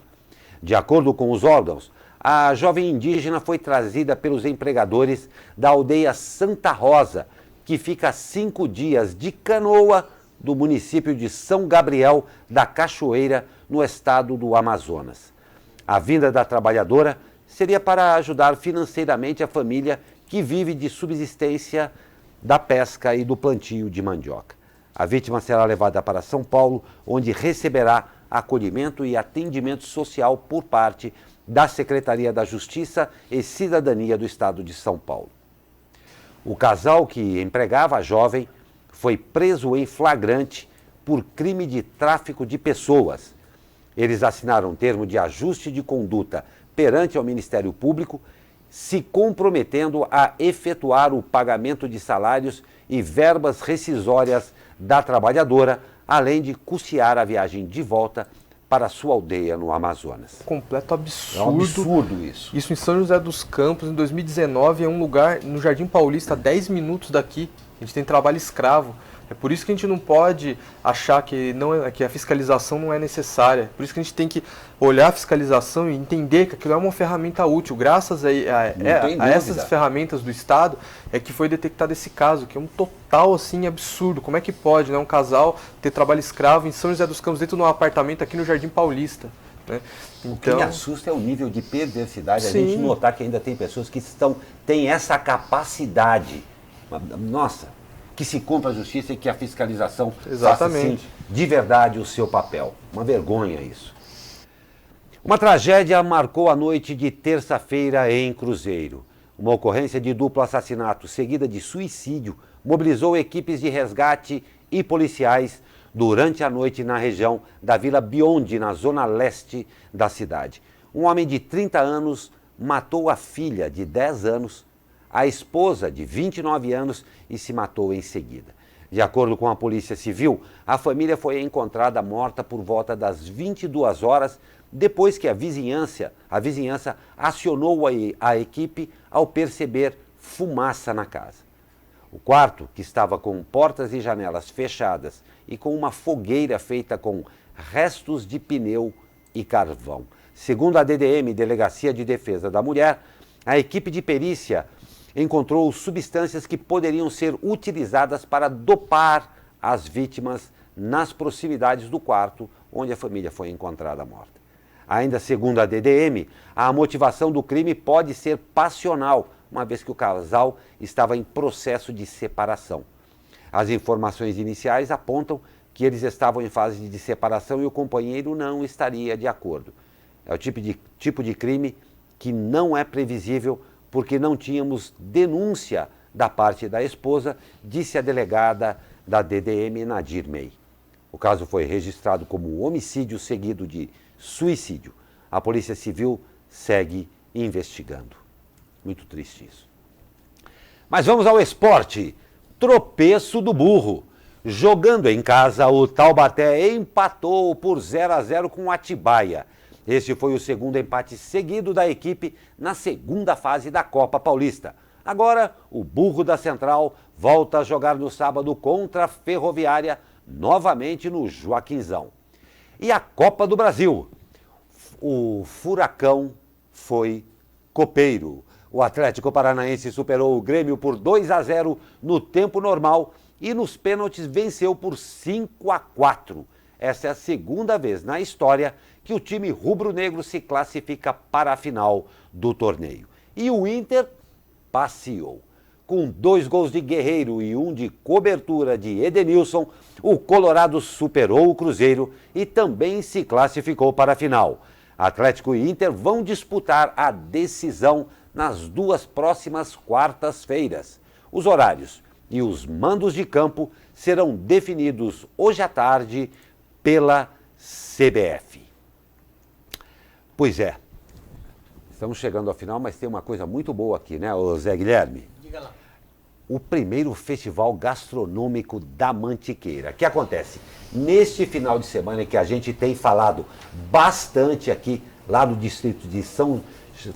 De acordo com os órgãos, a jovem indígena foi trazida pelos empregadores da aldeia Santa Rosa, que fica a 5 dias de canoa do município de São Gabriel da Cachoeira, no estado do Amazonas. A vinda da trabalhadora seria para ajudar financeiramente a família que vive de subsistência da pesca e do plantio de mandioca. A vítima será levada para São Paulo, onde receberá acolhimento e atendimento social por parte da Secretaria da Justiça e Cidadania do Estado de São Paulo. O casal que empregava a jovem foi preso em flagrante por crime de tráfico de pessoas. Eles assinaram um termo de ajuste de conduta perante ao Ministério Público, se comprometendo a efetuar o pagamento de salários e verbas rescisórias da trabalhadora, além de custear a viagem de volta para a sua aldeia no Amazonas. Completo absurdo. É um absurdo isso. Isso em São José dos Campos, em 2019, é um lugar no Jardim Paulista, a 10 minutos daqui. A gente tem trabalho escravo. É por isso que a gente não pode achar que a fiscalização não é necessária. Por isso que a gente tem que olhar a fiscalização e entender que aquilo é uma ferramenta útil. Graças a essas ferramentas do Estado é que foi detectado esse caso, que é um total assim, absurdo. Como é que pode, né, um casal ter trabalho escravo em São José dos Campos dentro de um apartamento aqui no Jardim Paulista? Né? Então, o que me assusta é o nível de perversidade, a gente notar que ainda tem pessoas que têm essa capacidade. Nossa, que se cumpra a justiça e que a fiscalização faça, sim, de verdade o seu papel. Uma vergonha isso. Uma tragédia marcou a noite de terça-feira em Cruzeiro. Uma ocorrência de duplo assassinato seguida de suicídio mobilizou equipes de resgate e policiais durante a noite na região da Vila Biondi, na zona leste da cidade. Um homem de 30 anos matou a filha de 10 anos, a esposa de 29 anos e se matou em seguida. De acordo com a Polícia Civil, a família foi encontrada morta por volta das 22 horas, depois que a vizinhança acionou a equipe ao perceber fumaça na casa. O quarto, que estava com portas e janelas fechadas e com uma fogueira feita com restos de pneu e carvão. Segundo a DDM, Delegacia de Defesa da Mulher, a equipe de perícia encontrou substâncias que poderiam ser utilizadas para dopar as vítimas nas proximidades do quarto onde a família foi encontrada morta. Ainda segundo a DDM, a motivação do crime pode ser passional, uma vez que o casal estava em processo de separação. As informações iniciais apontam que eles estavam em fase de separação e o companheiro não estaria de acordo. É o tipo de crime que não é previsível porque não tínhamos denúncia da parte da esposa, disse a delegada da DDM, Nadir Mey. O caso foi registrado como homicídio seguido de suicídio. A Polícia Civil segue investigando. Muito triste isso. Mas vamos ao esporte. Tropeço do Burro. Jogando em casa, o Taubaté empatou por 0-0 com o Atibaia. Este foi o segundo empate seguido da equipe na segunda fase da Copa Paulista. Agora, o Burro da Central volta a jogar no sábado contra a Ferroviária, novamente no Joaquinzão. E a Copa do Brasil? O Furacão foi copeiro. O Atlético Paranaense superou o Grêmio por 2-0 no tempo normal e nos pênaltis venceu por 5-4. Essa é a segunda vez na história que o time rubro-negro se classifica para a final do torneio. E o Inter passeou. Com 2 gols de Guerreiro e 1 de cobertura de Edenilson, o Colorado superou o Cruzeiro e também se classificou para a final. Atlético e Inter vão disputar a decisão nas 2 próximas quartas-feiras. Os horários e os mandos de campo serão definidos hoje à tarde pela CBF. Pois é, estamos chegando ao final, mas tem uma coisa muito boa aqui, né, ô Zé Guilherme? Diga lá. O primeiro festival gastronômico da Mantiqueira. O que acontece? Neste final de semana que a gente tem falado bastante aqui, lá no distrito de São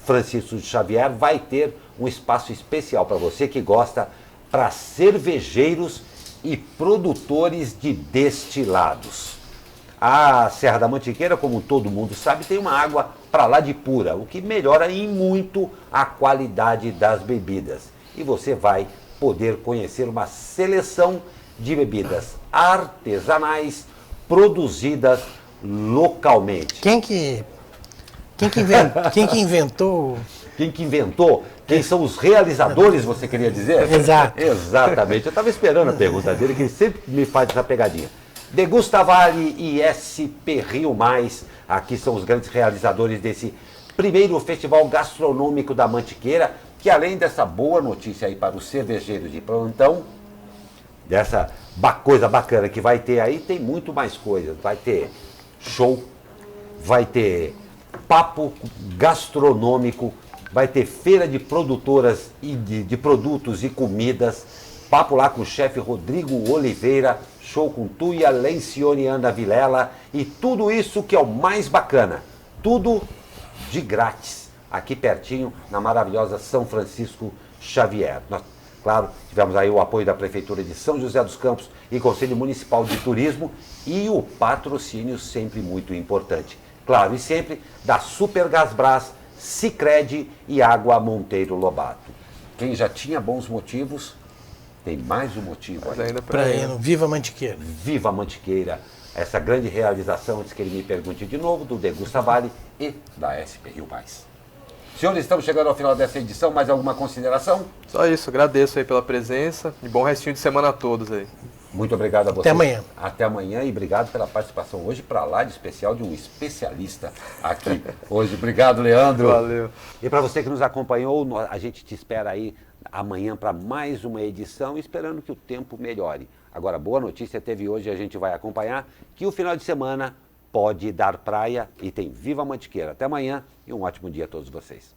Francisco de Xavier, vai ter um espaço especial para você que gosta, para cervejeiros e produtores de destilados. A Serra da Mantiqueira, como todo mundo sabe, tem uma água para lá de pura, o que melhora em muito a qualidade das bebidas. E você vai poder conhecer uma seleção de bebidas artesanais produzidas localmente. Quem que inventou? Quem que inventou? Quem são os realizadores, você queria dizer? Exato. Exatamente. Eu estava esperando a pergunta dele, que ele sempre me faz essa pegadinha. Degusta Vale e SP Rio Mais, aqui são os grandes realizadores desse primeiro festival gastronômico da Mantiqueira, que além dessa boa notícia aí para os cervejeiros de plantão, dessa coisa bacana que vai ter aí, tem muito mais coisas. Vai ter show, vai ter papo gastronômico, vai ter feira de produtoras e de produtos e comidas, papo lá com o chefe Rodrigo Oliveira, show com Tuia Lencioni e Ana Vilela, e tudo isso que é o mais bacana, tudo de grátis, aqui pertinho, na maravilhosa São Francisco Xavier. Claro, tivemos aí o apoio da Prefeitura de São José dos Campos e Conselho Municipal de Turismo e o patrocínio sempre muito importante. Claro, e sempre da Supergasbras, Sicredi e Água Monteiro Lobato. Quem já tinha bons motivos, tem mais um motivo ainda. Para ir no Viva Mantiqueira. Viva Mantiqueira, essa grande realização, antes que ele me pergunte de novo, do Degusta Vale e da SP Rio Mais. Senhores, estamos chegando ao final dessa edição, mais alguma consideração? Só isso, agradeço aí pela presença e bom restinho de semana a todos aí. Muito obrigado a vocês. Até amanhã. Até amanhã e obrigado pela participação hoje para lá de especial de um especialista aqui hoje. Obrigado, Leandro. Valeu. E para você que nos acompanhou, a gente te espera aí amanhã para mais uma edição, esperando que o tempo melhore. Agora, boa notícia teve hoje, a gente vai acompanhar que o final de semana pode dar praia e tem Viva Mantiqueira. Até amanhã e um ótimo dia a todos vocês.